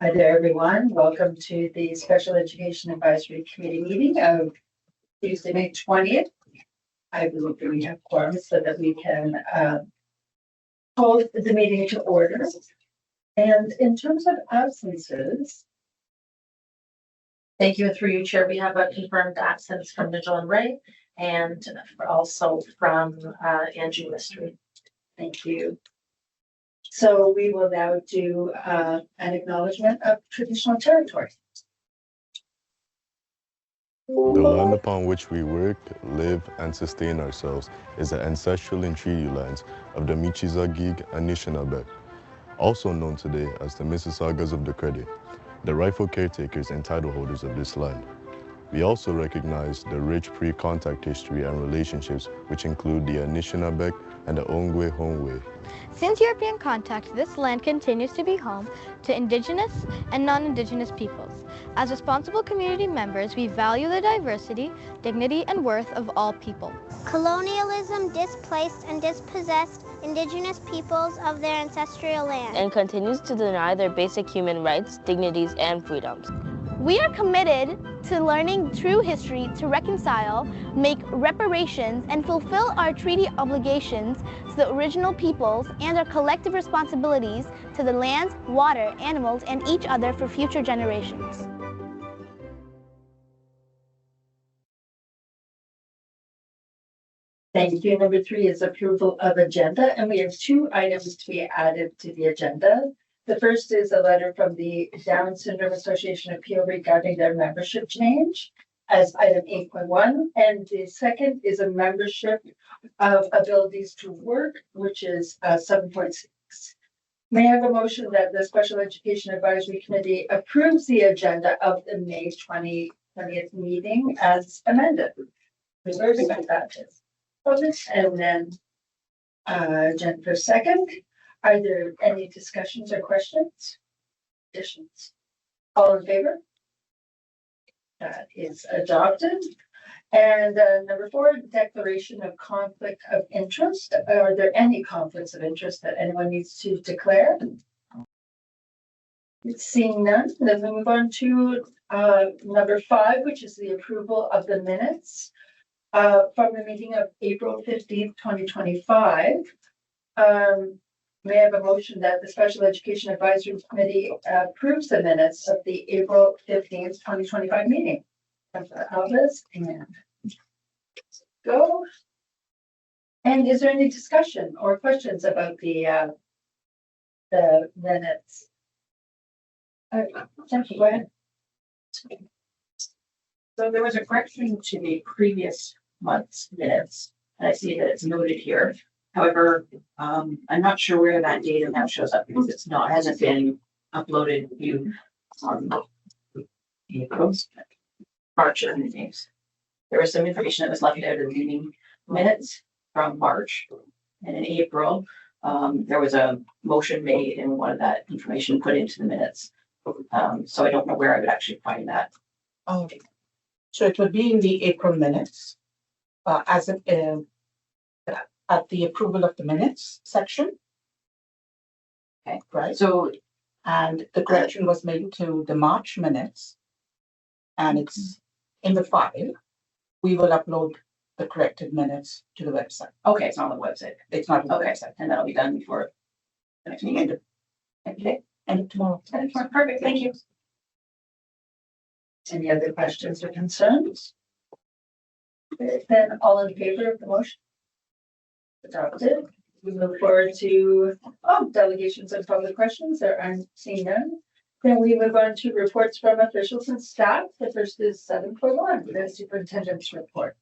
Hi there, everyone. Welcome to the Special Education Advisory Committee meeting of Tuesday, May 20th. I believe that we have quorum so that we can hold the meeting to order. And in terms of absences, thank you. Through you, Chair, we have a confirmed absence from Nigel and Ray and also from Angie Mystery. Thank you. So we will now do an acknowledgement of traditional territory. The land upon which we work, live, and sustain ourselves is the ancestral and treaty lands of the Michizagig Anishinaabe, also known today as the Mississaugas of the Credit, the rightful caretakers and title holders of this land. We also recognize the rich pre-contact history and relationships which include the Anishinaabe and the Ongwe Hongwe. Since European contact, this land continues to be home to Indigenous and non-Indigenous peoples. As responsible community members, we value the diversity, dignity, and worth of all people. Colonialism displaced and dispossessed Indigenous peoples of their ancestral land and continues to deny their basic human rights, dignities, and freedoms. We are committed to learning true history to reconcile, make reparations, and fulfill our treaty obligations to the original peoples and our collective responsibilities to the lands, water, animals, and each other for future generations. Thank you. Number 3 is approval of agenda, and we have 2 items to be added to the agenda. The first is a letter from the Down Syndrome Association of Peel regarding their membership change as item 8.1. And the second is a membership of abilities to work, which is 7.6. May I have a motion that the Special Education Advisory Committee approves the agenda of the May 20th meeting as amended? Reserving that is. And then Jennifer second. Are there any discussions or questions? Additions? All in favor? That is adopted. And number 4, declaration of conflict of interest. Are there any conflicts of interest that anyone needs to declare? Seeing none, then we move on to number 5, which is the approval of the minutes from the meeting of April 15th, 2025. May I have a motion that the Special Education Advisory Committee approves the minutes of the April 15th, 2025 meeting? Councilor Alves and go. And is there any discussion or questions about the minutes? Thank you. Go ahead. So there was a correction to the previous month's minutes, and I see that it's noted here. However, I'm not sure where that data now shows up because it hasn't been uploaded to April, March or anything. There was some information that was left out of the meeting minutes from March, and in April, there was a motion made and one of that information put into the minutes. So I don't know where I would actually find that. Oh, so it would be in the April minutes, as at the approval of the minutes section. Okay, right. So, and the correction was made to the March minutes, and it's in the file. We will upload the corrected minutes to the website. okay, it's not on the website. It's not on the Okay, website. and that'll be done before the next meeting. Okay, End of tomorrow. perfect. Thank you. Any other questions or concerns? Then all in favor of the motion? Adopted. We move forward to delegations and public questions. There aren't seeing none. Then we move on to reports from officials and staff. The first is 7.1, the superintendent's report.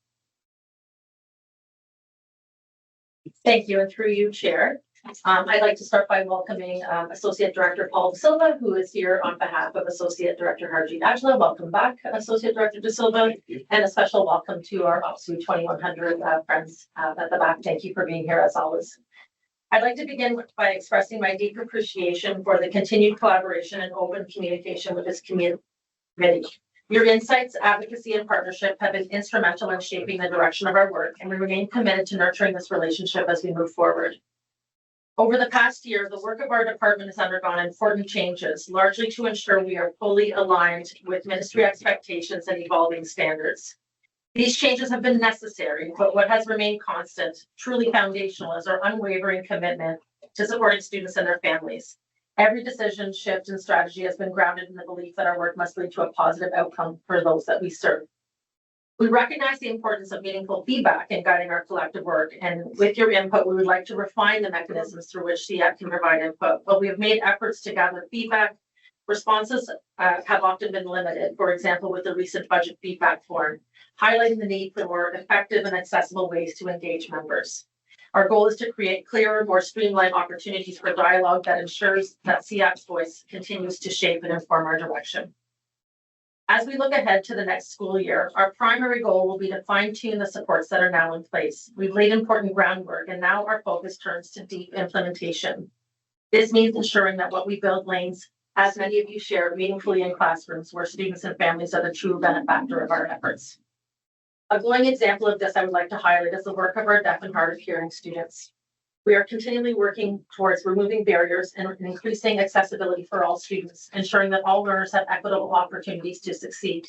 Thank you, and through you, Chair. I'd like to start by welcoming Associate Director Paul De Silva, who is here on behalf of Associate Director Harjeet Ajla. Welcome back, Associate Director De Silva, and a special welcome to our OPSU 2100 friends at the back. Thank you for being here as always. I'd like to begin by expressing my deep appreciation for the continued collaboration and open communication with this committee. Your insights, advocacy, and partnership have been instrumental in shaping the direction of our work, and we remain committed to nurturing this relationship as we move forward. Over the past year, the work of our department has undergone important changes, largely to ensure we are fully aligned with ministry expectations and evolving standards. These changes have been necessary, but what has remained constant, truly foundational, is our unwavering commitment to supporting students and their families. Every decision, shift, and strategy has been grounded in the belief that our work must lead to a positive outcome for those that we serve. We recognize the importance of meaningful feedback in guiding our collective work, and with your input, we would like to refine the mechanisms through which SEAC can provide input, but we have made efforts to gather feedback. Responses have often been limited, for example, with the recent budget feedback form, highlighting the need for more effective and accessible ways to engage members. Our goal is to create clearer, more streamlined opportunities for dialogue that ensures that SEAC's voice continues to shape and inform our direction. As we look ahead to the next school year, our primary goal will be to fine-tune the supports that are now in place. We've laid important groundwork, and now our focus turns to deep implementation. This means ensuring that what we build lands, as many of you share, meaningfully in classrooms where students and families are the true benefactor of our efforts. A glowing example of this I would like to highlight is the work of our deaf and hard of hearing students. We are continually working towards removing barriers and increasing accessibility for all students, ensuring that all learners have equitable opportunities to succeed.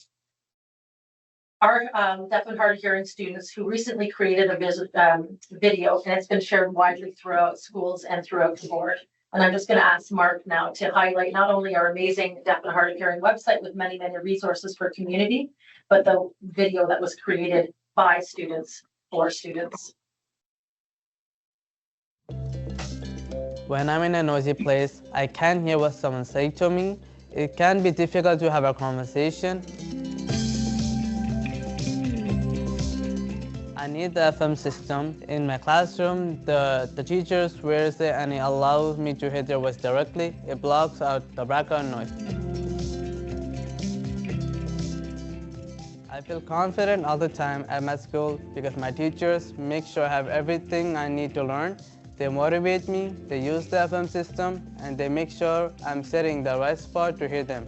Our deaf and hard of hearing students who recently created a video, and it's been shared widely throughout schools and throughout the board. And I'm just going to ask Mark now to highlight not only our amazing deaf and hard of hearing website with many, many resources for community, but the video that was created by students for students. When I'm in a noisy place, I can't hear what someone's saying to me. It can be difficult to have a conversation. I need the FM system. In my classroom, the teacher wears it and it allows me to hear their voice directly. It blocks out the background noise. I feel confident all the time at my school because my teachers make sure I have everything I need to learn. They motivate me, they use the FM system, and they make sure I'm sitting the right spot to hear them.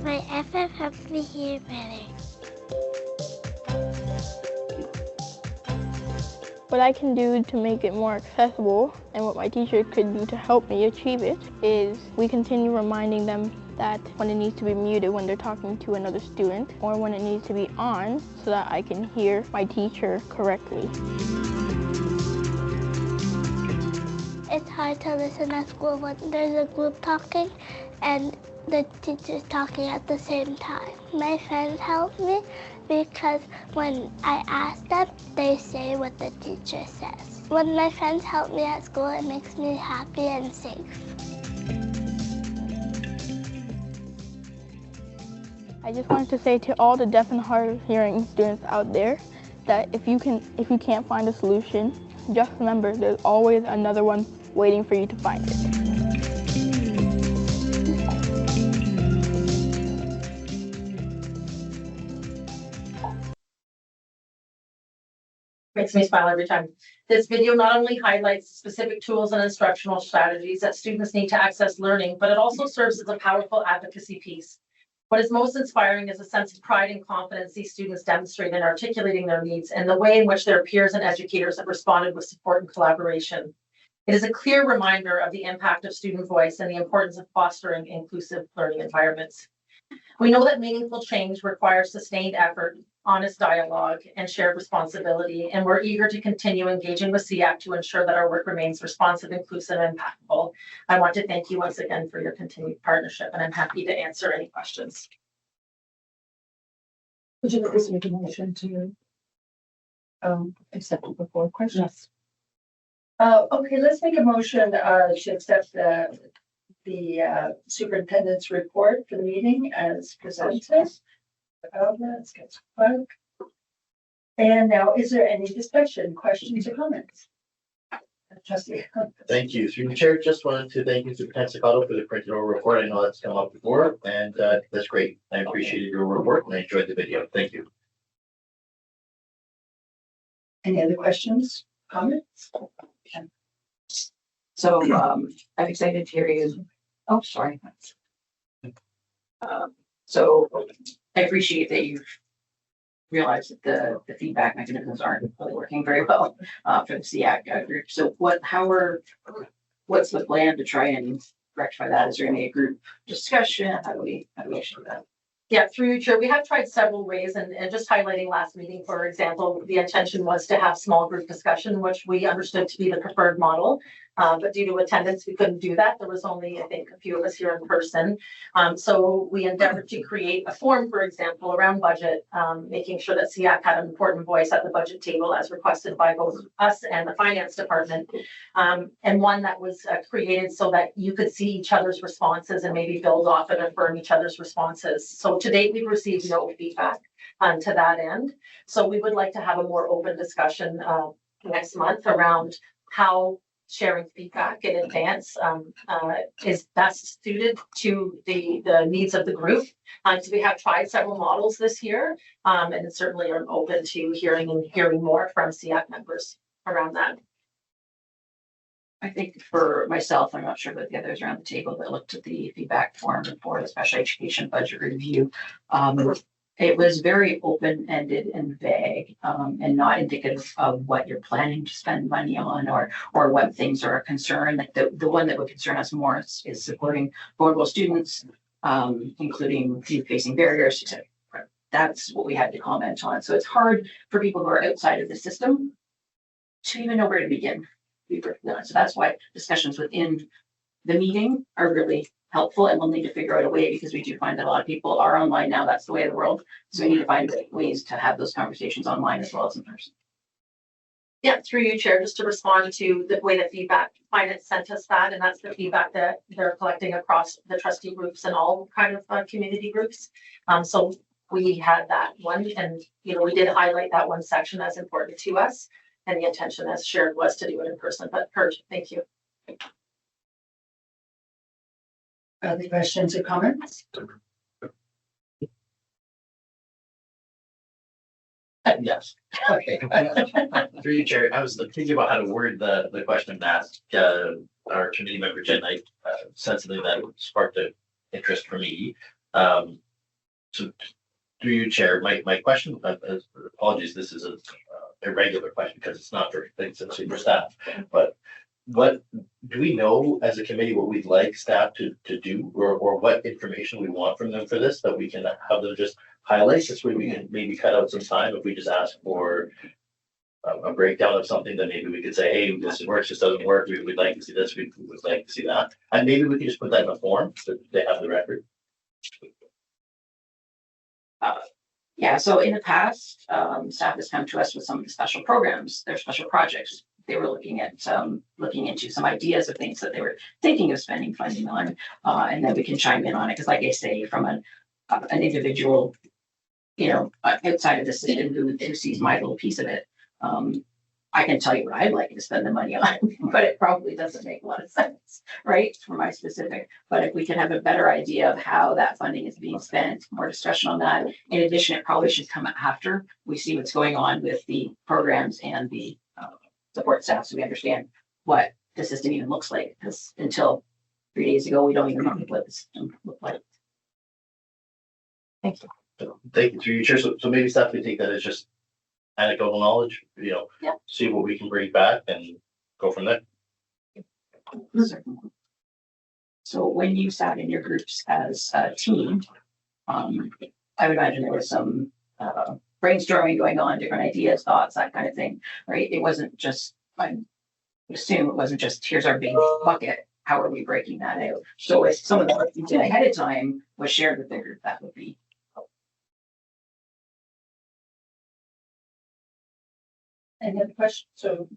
My FM helps me hear better. What I can do to make it more accessible and what my teacher could do to help me achieve it is we continue reminding them that when it needs to be muted when they're talking to another student or when it needs to be on so that I can hear my teacher correctly. It's hard to listen at school when there's a group talking and the teacher's talking at the same time. My friends help me because when I ask them, they say what the teacher says. When my friends help me at school, it makes me happy and safe. I just wanted to say to all the deaf and hard of hearing students out there that if you can't find a solution, just remember there's always another one waiting for you to find it. Makes me smile every time. This video not only highlights specific tools and instructional strategies that students need to access learning, but it also serves as a powerful advocacy piece. What is most inspiring is a sense of pride and confidence these students demonstrate in articulating their needs and the way in which their peers and educators have responded with support and collaboration. It is a clear reminder of the impact of student voice and the importance of fostering inclusive learning environments. We know that meaningful change requires sustained effort, honest dialogue, and shared responsibility, and we're eager to continue engaging with SEAC to ensure that our work remains responsive, inclusive, and impactful. I want to thank you once again for your continued partnership, and I'm happy to answer any questions. Would you like us to make a motion to accept before questions? Okay, let's make a motion to accept the superintendent's report for the meeting as presented. Let's get started. And now, is there any discussion, questions, or comments? Trustee. Thank you. Through the chair, just wanted to thank you, Superintendent Sakatto, for the printed over report. I know that's come up before, and that's great. I appreciated your report and I enjoyed the video. Thank you. Any other questions, comments? So I'm excited to hear you. Oh, sorry. So I appreciate that you've realize that the feedback mechanisms aren't really working very well for the SEAC group. So what's the plan to try and rectify that? Is there any group discussion? How do we achieve that? Yeah, through you, Chair, we have tried several ways, and just highlighting last meeting, for example, the intention was to have small group discussion, which we understood to be the preferred model. But due to attendance, we couldn't do that. There was only, I think, a few of us here in person. So we endeavored to create a forum, for example, around budget, making sure that SEAC had an important voice at the budget table as requested by both us and the finance department. And one that was created so that you could see each other's responses and maybe build off and affirm each other's responses. So to date, we've received no feedback to that end. So we would like to have a more open discussion next month around how sharing feedback in advance is best suited to the needs of the group. So we have tried several models this year, and certainly are open to hearing more from SEAC members around that. I think for myself, I'm not sure about the others around the table that looked at the feedback form for the special education budget review. It was very open-ended and vague, and not indicative of what you're planning to spend money on or what things are a concern. Like the one that would concern us more is supporting vulnerable students, including youth-facing barriers. That's what we had to comment on. So it's hard for people who are outside of the system to even know where to begin. So that's why discussions within the meeting are really helpful, and we'll need to figure out a way, because we do find that a lot of people are online now. That's the way of the world. So we need to find ways to have those conversations online as well as in person. Yeah, through you, Chair, just to respond to the way the feedback finance sent us that, and that's the feedback that they're collecting across the trustee groups and all kind of community groups. So we had that one, and we did highlight that one section as important to us, and the intention as shared was to do it in person. But Kurt, thank you. Other questions or comments? Yes. Okay. Through you, Chair, I was thinking about how to word the question and ask our committee member Jen Knight something that sparked an interest for me. So through you, Chair, my question, apologies, this is a irregular question because it's not for essentially for staff, but what do we know as a committee what we'd like staff to do, or what information we want from them for this, that we can have them just highlight? This way we can maybe cut out some time if we just ask for a breakdown of something, that maybe we could say, hey, this works, this doesn't work, we would like to see this, we would like to see that, and maybe we can just put that in a form so they have the record. Yeah, so in the past, staff has come to us with some of the special programs, their special projects. They were looking into some ideas of things that they were thinking of spending funding on, and then we can chime in on it. Because, like I say, from an individual, outside of the system who sees my little piece of it, I can tell you what I'd like to spend the money on, but it probably doesn't make a lot of sense, right, for my specific. But if we can have a better idea of how that funding is being spent, more discussion on that. In addition, it probably should come after we see what's going on with the programs and the support staff, so we understand what the system even looks like, because until 3 days ago, we don't even know what the system looked like. Thank you. So, thank you, through you, Chair. So maybe staff can take that as just anecdotal knowledge, Yeah. See what we can bring back and go from there. So when you sat in your groups as a team, I would imagine there was some brainstorming going on, different ideas, thoughts, that kind of thing, right? It wasn't just, I would assume it wasn't just, here's our big bucket, how are we breaking that out? So if some of the work you did ahead of time was shared with the group, that would be helpful. Any other questions? So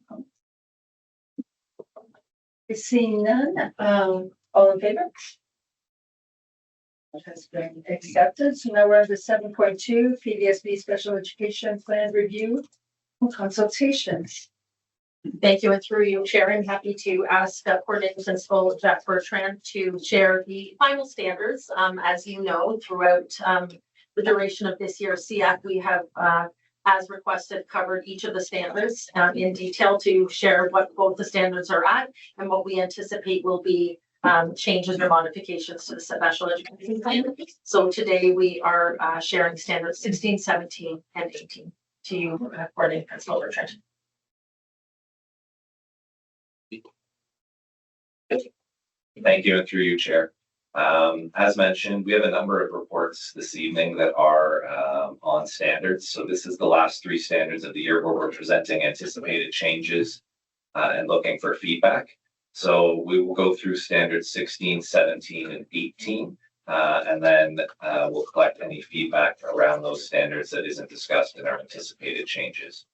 seeing none, all in favor? That has been accepted. So now we're on to 7.2, PDSB Special Education Plan Review and Consultations. Thank you, and through you, Chair, I'm happy to ask Coordinator Principal Jack Bertrand to share the final standards. As you know, throughout the duration of this year, SEAC, we have, as requested, covered each of the standards in detail to share what both the standards are at and what we anticipate will be changes or modifications to the special education plan. So today we are sharing standards 16, 17, and 18 to you, coordinating Principal Bertrand. Thank you, and through you, Chair. As mentioned, we have a number of reports this evening that are on standards. So this is the last 3 standards of the year where we're presenting anticipated changes and looking for feedback. So we will go through standards 16, 17, and 18, and then we'll collect any feedback around those standards that isn't discussed in our anticipated changes.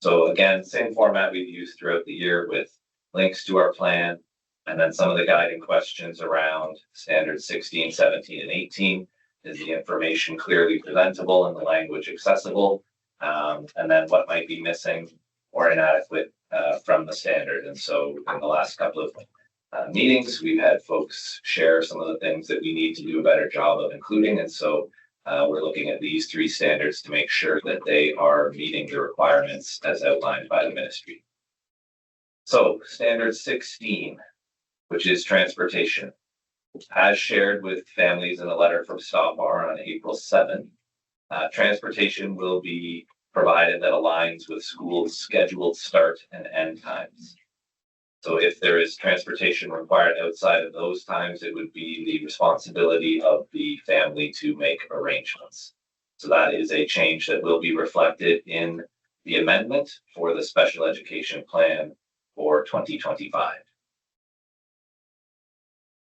So again, same format we've used throughout the year with links to our plan, and then some of the guiding questions around standards 16, 17, and 18. Is the information clearly presentable and the language accessible? And then what might be missing or inadequate from the standard. And so in the last couple of meetings, we've had folks share some of the things that we need to do a better job of including. And so we're looking at these 3 standards to make sure that they are meeting the requirements as outlined by the ministry. So standard 16, which is transportation. As shared with families in a letter from Stop Bar on April 7th, transportation will be provided that aligns with schools' scheduled start and end times. So if there is transportation required outside of those times, it would be the responsibility of the family to make arrangements. So that is a change that will be reflected in the amendment for the special education plan for 2025.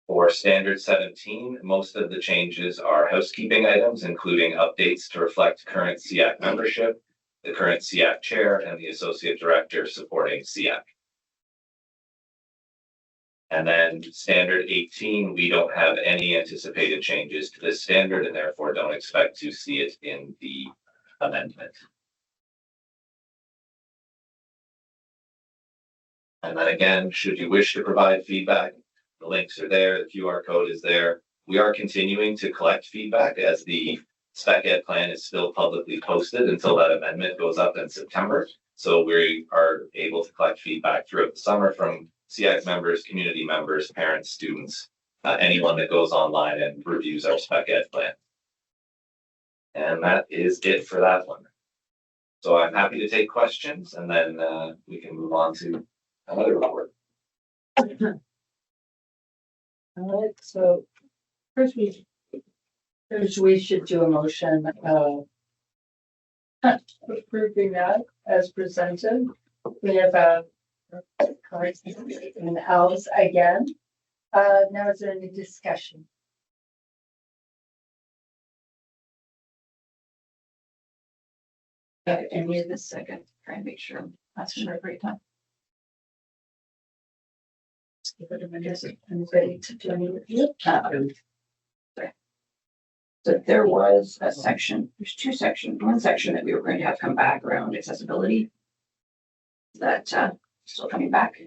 For standard 17, most of the changes are housekeeping items, including updates to reflect current SEAC membership, the current SEAC chair, and the associate director supporting SEAC. And then standard 18, we don't have any anticipated changes to this standard and therefore don't expect to see it in the amendment. And then again, should you wish to provide feedback, the links are there, the QR code is there. We are continuing to collect feedback as the Spec Ed plan is still publicly posted until that amendment goes up in September. So we are able to collect feedback throughout the summer from SEAC members, community members, parents, students, anyone that goes online and reviews our Spec Ed plan. And that is it for that one. So I'm happy to take questions and then we can move on to another report. All right, so first we should do a motion approving that as presented. We have cards and L's again. Now is there any discussion? Any of the second, try and make sure that's the right time. Give it a minute. Anybody to do any review? Sorry. So there was a section, there's 2 sections, one section that we were going to have come back around accessibility. Is that still coming back?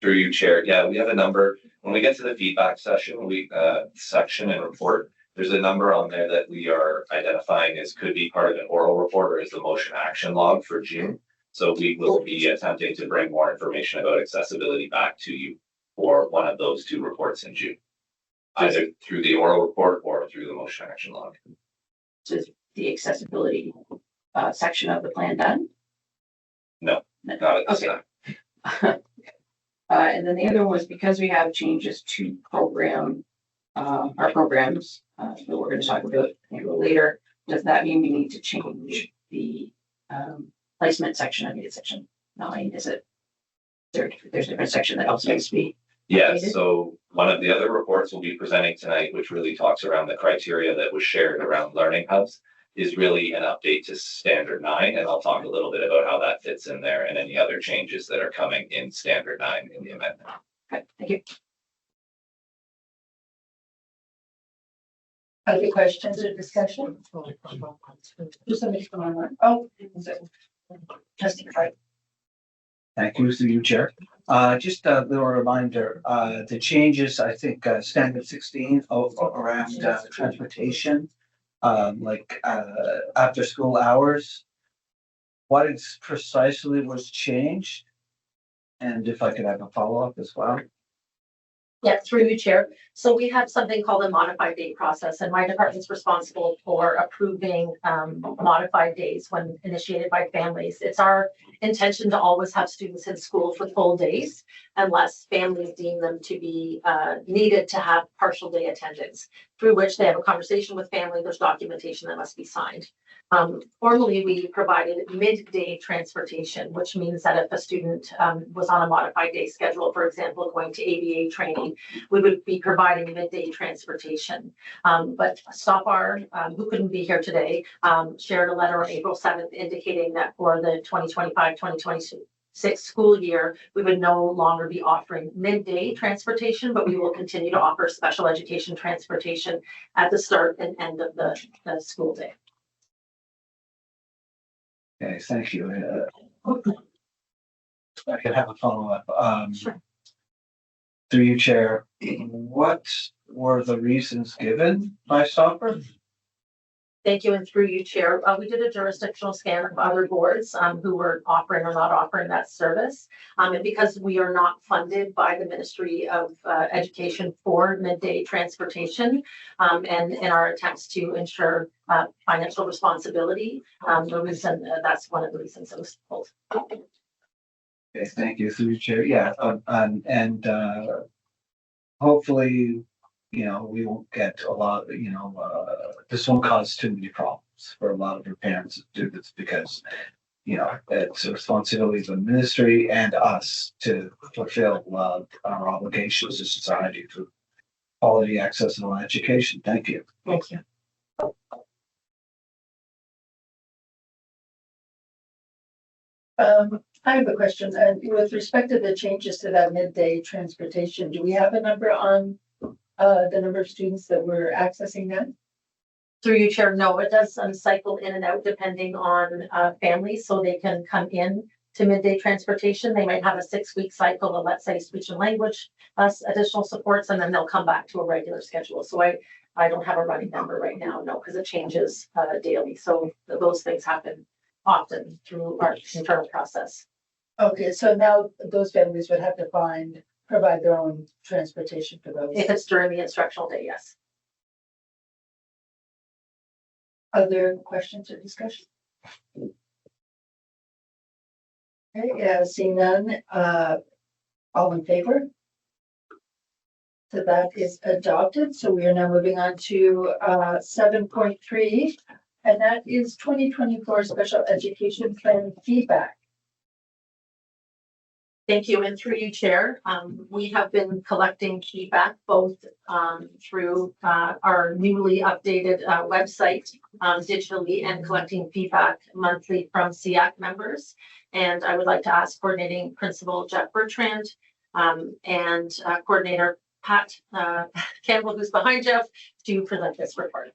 Through you, Chair. Yeah, we have a number. When we get to the feedback session, section and report, there's a number on there that we are identifying as could be part of an oral report or as the motion action log for June. So we will be attempting to bring more information about accessibility back to you for one of those 2 reports in June, either through the oral report or through the motion action log. So is the accessibility section of the plan done? No, not at this time. And then the other one was because we have changes to our programs that we're going to talk about a little later. Does that mean we need to change the placement section? I think it's section 9. Is it? There's a different section that also needs to be. Yes, yeah, so one of the other reports we'll be presenting tonight, which really talks around the criteria that was shared around learning hubs, is really an update to standard 9. And I'll talk a little bit about how that fits in there and any other changes that are coming in standard 9 in the amendment. Okay, thank you. Other questions or discussion? Just somebody come on. Oh, Trustee Craig. Thank you, through you, Chair. Just a little reminder, the changes, I think, standard 16 around transportation, like after school hours. What precisely was changed? And if I could have a follow-up as well. Yeah, through you, Chair. So we have something called a modified date process, and my department's responsible for approving modified days when initiated by families. It's our intention to always have students in school for full days unless families deem them to be needed to have partial day attendance, through which they have a conversation with family. There's documentation that must be signed. Formerly, we provided midday transportation, which means that if a student was on a modified day schedule, for example, going to ABA training, we would be providing midday transportation. But STOPR, who couldn't be here today, shared a letter on April 7th indicating that for the 2025-2026 school year, we would no longer be offering midday transportation, but we will continue to offer special education transportation at the start and end of the school day. Okay, thank you. I could have a follow-up. Sure. Through you, Chair, what were the reasons given by STOPR? Thank you, and through you, Chair. We did a jurisdictional scan of other boards who were offering or not offering that service. And because we are not funded by the Ministry of Education for midday transportation, and in our attempts to ensure financial responsibility, that's one of the reasons it was pulled. Okay, thank you, through you, Chair. Yeah, hopefully, we won't get a lot, this won't cause too many problems for a lot of our parents and students because, it's a responsibility of the ministry and us to fulfill our obligations to society through quality access and education. Thank you. Thank you. I have a question, and with respect to the changes to that midday transportation, do we have a number on the number of students that were accessing that? Through you, Chair, no, it does cycle in and out depending on families, so they can come in to midday transportation. They might have a 6-week cycle of, let's say, speech and language, additional supports, and then they'll come back to a regular schedule. So I don't have a running number right now, no, because it changes daily. So those things happen often through our internal process. Okay, so now those families would have to provide their own transportation for those. If it's during the instructional day, yes. Other questions or discussion? Okay, seeing none, all in favor? So that is adopted. So we are now moving on to 7.3, and that is 2024 Special Education Plan feedback. Thank you, and through you, Chair. We have been collecting feedback both through our newly updated website digitally and collecting feedback monthly from SEAC members. And I would like to ask Coordinating Principal Jeff Bertrand and Coordinator Pat Campbell, who's behind Jeff, to present this report.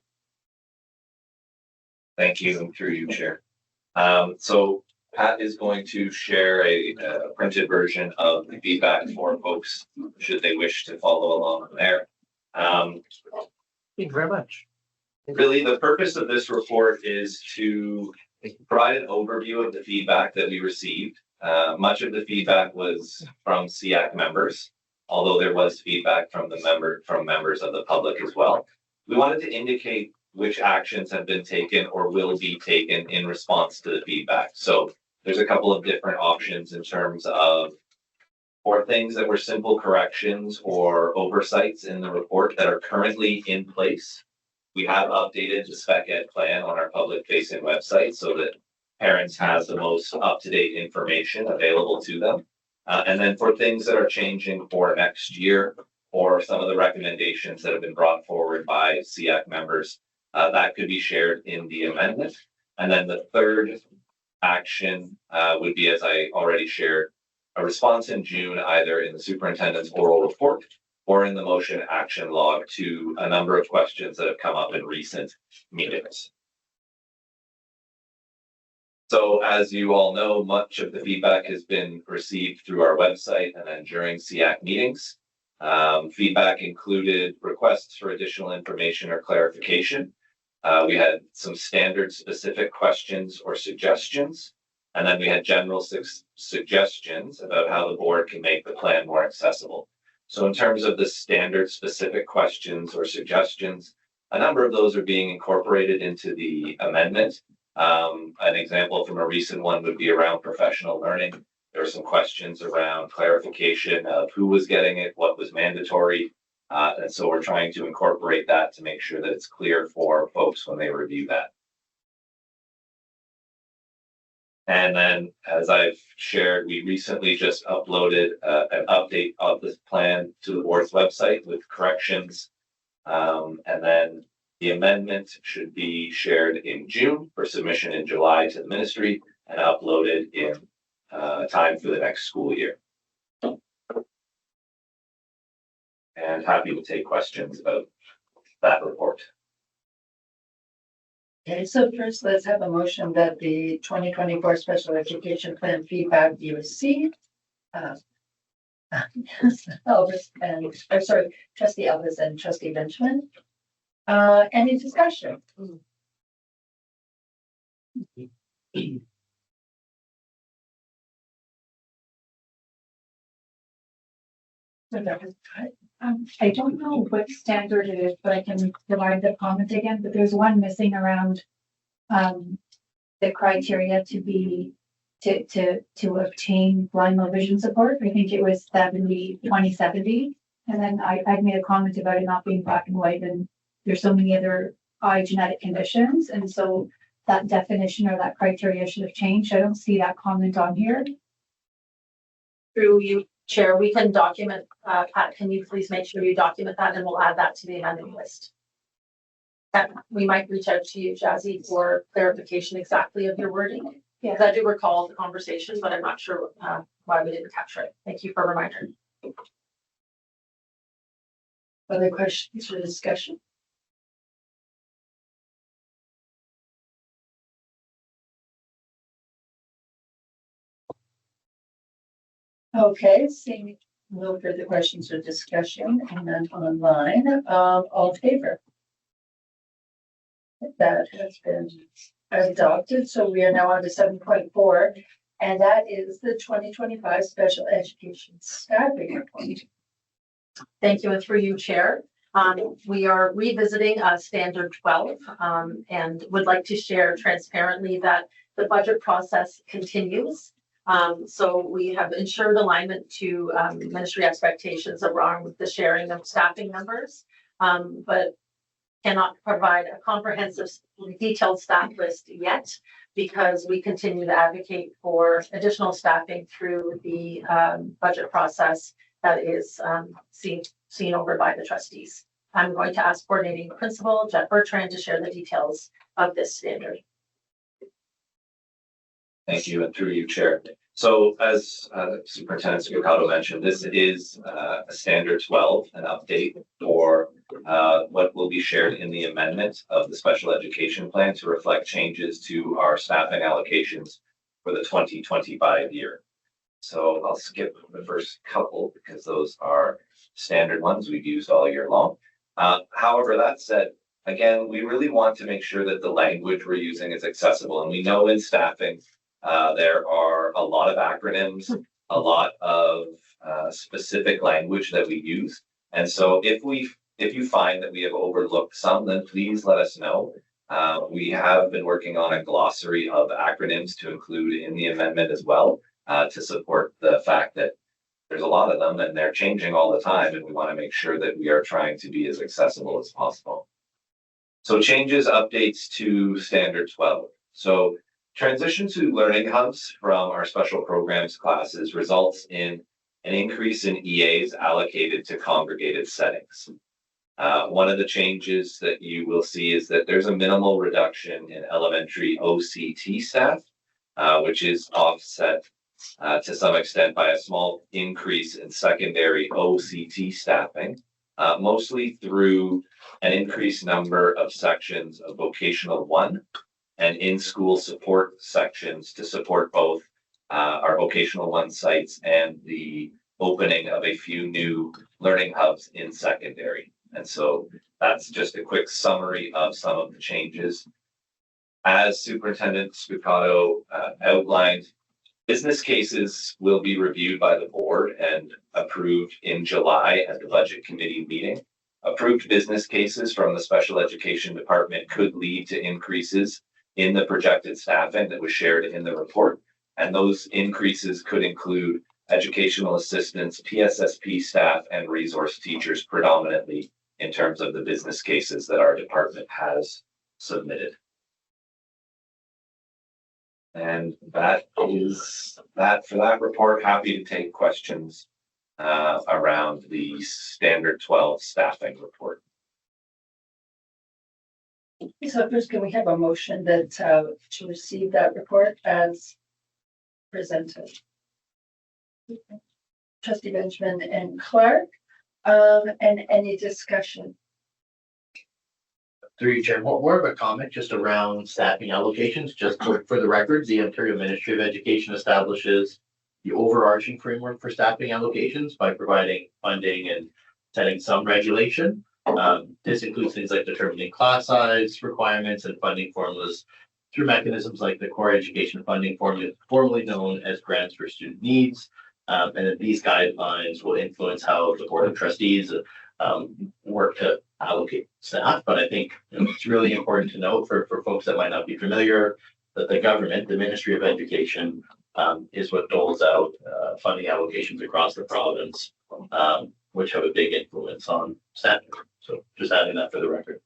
Thank you, through you, Chair. So Pat is going to share a printed version of the feedback for folks should they wish to follow along there. Thank you very much. Really, the purpose of this report is to provide an overview of the feedback that we received. Much of the feedback was from SEAC members, although there was feedback from members of the public as well. We wanted to indicate which actions have been taken or will be taken in response to the feedback. So there's a couple of different options in terms of for things that were simple corrections or oversights in the report that are currently in place. We have updated the spec ed plan on our public facing website so that parents have the most up-to-date information available to them. And then for things that are changing for next year or some of the recommendations that have been brought forward by SEAC members, that could be shared in the amendment. And then the third action would be, as I already shared, a response in June, either in the superintendent's oral report or in the motion action log to a number of questions that have come up in recent meetings. So as you all know, much of the feedback has been received through our website and then during SEAC meetings. Feedback included requests for additional information or clarification. We had some standard specific questions or suggestions. And then we had general suggestions about how the board can make the plan more accessible. So in terms of the standard specific questions or suggestions, a number of those are being incorporated into the amendment. An example from a recent one would be around professional learning. There were some questions around clarification of who was getting it, what was mandatory. And so we're trying to incorporate that to make sure that it's clear for folks when they review that. And then, as I've shared, we recently just uploaded an update of this plan to the board's website with corrections. And then the amendment should be shared in June for submission in July to the ministry and uploaded in time for the next school year. And happy to take questions about that report. Okay, so first let's have a motion that the 2024 special education plan feedback be received. Elvis and, I'm sorry, trustee Elvis and trustee Benjamin. Any discussion? I don't know what standard it is, but I can provide the comment again, but there's one missing around the criteria to be to obtain blind low vision support. I think it was 2070. And then I made a comment about it not being black and white, and there's so many other eye genetic conditions. And so that definition or that criteria should have changed. I don't see that comment on here. Through you, Chair, we can document, Pat, can you please make sure you document that and we'll add that to the amendment list. We might reach out to you, Jazzy, for clarification exactly of your wording. Yeah, I do recall the conversation, but I'm not sure why we didn't capture it. Thank you for reminding. Other questions or discussion? Okay, seeing no further questions or discussion, and then online, all in favor? That has been adopted, so we are now on to 7.4, and that is the 2025 special education staffing report. Thank you, and through you, Chair. We are revisiting Standard 12 and would like to share transparently that the budget process continues. So we have ensured alignment to ministry expectations around the sharing of staffing numbers, but cannot provide a comprehensive, detailed staff list yet because we continue to advocate for additional staffing through the budget process that is seen over by the trustees. I'm going to ask coordinating principal Jeff Bertrand to share the details of this standard. Thank you, and through you, Chair. So as Superintendent Sciccato mentioned, this is a Standard 12, an update for what will be shared in the amendment of the special education plan to reflect changes to our staffing allocations for the 2025 year. So I'll skip the first couple because those are standard ones we've used all year long. However, that said, again, we really want to make sure that the language we're using is accessible. And we know in staffing, there are a lot of acronyms, a lot of specific language that we use. And so if you find that we have overlooked some, then please let us know. We have been working on a glossary of acronyms to include in the amendment as well, to support the fact that there's a lot of them and they're changing all the time. And we want to make sure that we are trying to be as accessible as possible. So changes, updates to Standard 12. So transition to learning hubs from our special programs classes results in an increase in EAs allocated to congregated settings. One of the changes that you will see is that there's a minimal reduction in elementary OCT staff, which is offset to some extent by a small increase in secondary OCT staffing, mostly through an increased number of sections of Vocational 1 and in-school support sections to support both our Vocational 1 sites and the opening of a few new learning hubs in secondary. And so that's just a quick summary of some of the changes. As Superintendent Scucato outlined, business cases will be reviewed by the board and approved in July at the budget committee meeting. Approved business cases from the special education department could lead to increases in the projected staffing that was shared in the report. And those increases could include educational assistants, PSSP staff, and resource teachers predominantly in terms of the business cases that our department has submitted. And that is that for that report. Happy to take questions around the standard 12 staffing report. So first, can we have a motion that to receive that report as presented? Trustee Benjamin and Clark, and any discussion? Through you, Chair, more of a comment just around staffing allocations, just for the record, the Ontario Ministry of Education establishes the overarching framework for staffing allocations by providing funding and setting some regulation. This includes things like determining class size requirements and funding formulas through mechanisms like the core education funding formula, formerly known as grants for student needs. And then these guidelines will influence how the Board of Trustees work to allocate staff. But I think it's really important to note for folks that might not be familiar that the government, the Ministry of Education, is what doles out funding allocations across the province, which have a big influence on staffing. So just adding that for the record.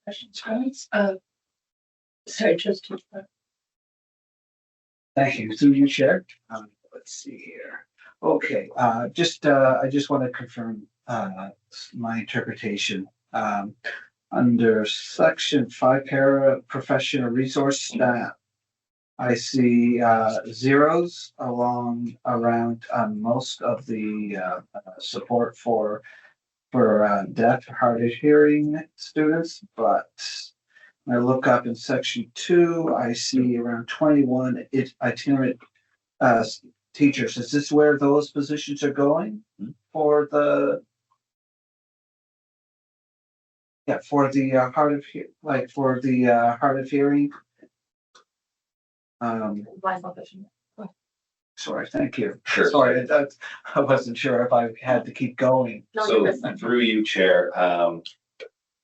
Questions, comments? Sorry, Trustee. Thank you. Through you, Chair. Let's see here. Okay, I just want to confirm my interpretation. Under section 5, professional resource staff, I see zeros around most of the support for deaf, hard of hearing students, but when I look up in section 2, I see around 21 itinerant teachers. Is this where those positions are going for the hard of hearing? Sorry, thank you. Sure. Sorry, I wasn't sure if I had to keep going. So through you, Chair.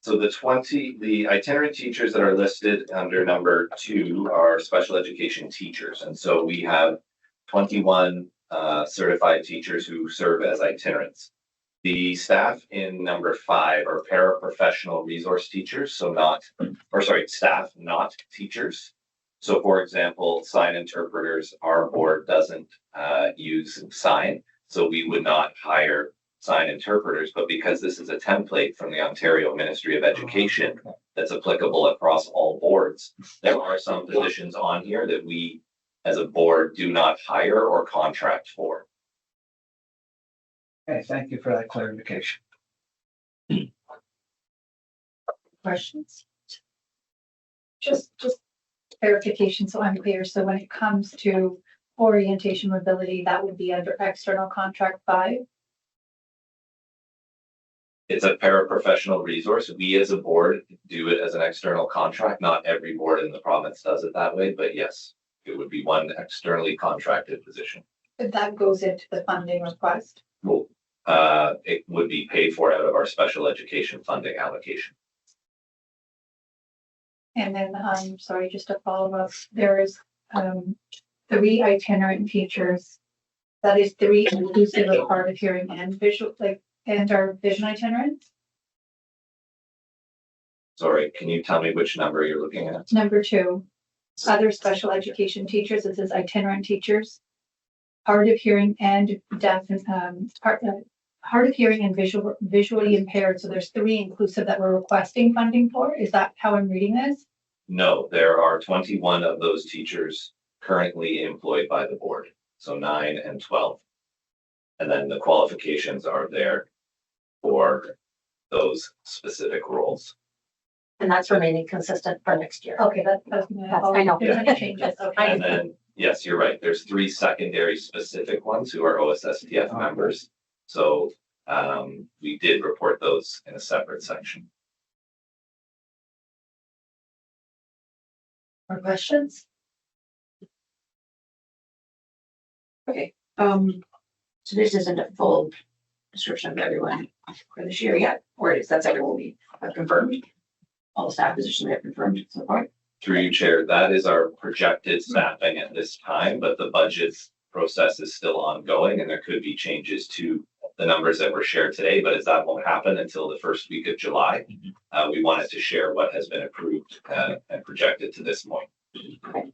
So the itinerant teachers that are listed under number 2 are special education teachers. And so we have 21 certified teachers who serve as itinerants. The staff in number 5 are paraprofessional resource teachers, staff, not teachers. So for example, sign interpreters, our board doesn't use sign, so we would not hire sign interpreters, but because this is a template from the Ontario Ministry of Education that's applicable across all boards, there are some positions on here that we as a board do not hire or contract for. Okay, thank you for that clarification. Questions? Just clarification, so I'm clear. So when it comes to orientation mobility, that would be under external contract 5? It's a paraprofessional resource. We as a board do it as an external contract. Not every board in the province does it that way, but yes, it would be one externally contracted position. If that goes into the funding request? Well, it would be paid for out of our special education funding allocation. And then, sorry, just to follow up, there is 3 itinerant teachers. That is 3 inclusive of hard of hearing and visual, and our vision itinerants. Sorry, can you tell me which number you're looking at? Number 2, other special education teachers. It says itinerant teachers, hard of hearing and deaf, and hard of hearing and visually impaired. So there's 3 inclusive that we're requesting funding for. Is that how I'm reading this? No, there are 21 of those teachers currently employed by the board. So 9 and 12. And then the qualifications are there for those specific roles. And that's remaining consistent for next year. Okay, that's I know. There's any changes. Okay. And then, yes, you're right. There's 3 secondary specific ones who are OSSTF members. So we did report those in a separate section. More questions? Okay, so this isn't a full description of everyone for this year yet, or it is, that's everyone we have confirmed? All the staff positions we have confirmed so far? Through you, Chair, that is our projected staffing at this time, but the budget process is still ongoing and there could be changes to the numbers that were shared today, but as that won't happen until the first week of July, we wanted to share what has been approved and projected to this point. Okay.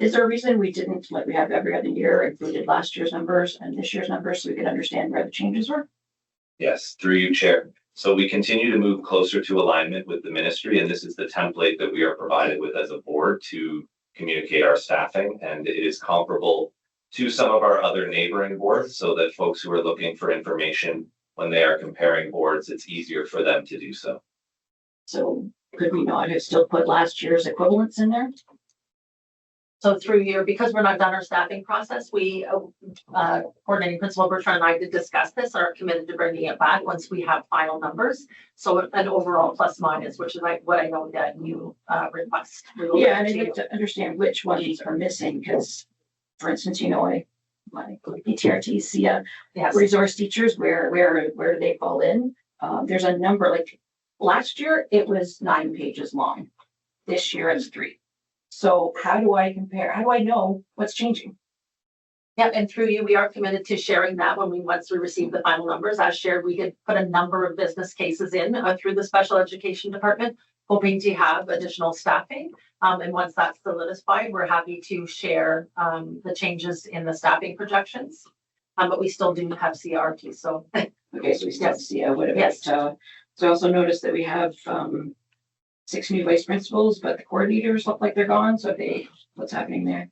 Is there a reason we didn't, like we have every other year, included last year's numbers and this year's numbers so we could understand where the changes were? Yes, through you, Chair. So we continue to move closer to alignment with the ministry, and this is the template that we are provided with as a board to communicate our staffing, and it is comparable to some of our other neighboring boards so that folks who are looking for information when they are comparing boards, it's easier for them to do so. So could we not have still put last year's equivalents in there? So through you, because we're not done our staffing process, we, coordinating principal Bertrand and I did discuss this, are committed to bringing it back once we have final numbers. So an overall plus minus, which is like what I know that you request. Yeah, and I'd like to understand which ones are missing, because for instance, you know, my PTRT, SEA, resource teachers, where do they fall in? There's a number, like last year, it was 9 pages long. This year it's 3. So how do I compare? How do I know what's changing? Yeah, and through you, we are committed to sharing that once we receive the final numbers. As shared, we did put a number of business cases in through the special education department, hoping to have additional staffing. And once that's solidified, we're happy to share the changes in the staffing projections. But we still do have CRT. So okay, so we still have CR. What about? So I also noticed that we have 6 new vice principals, but the coordinators look like they're gone. So what's happening there?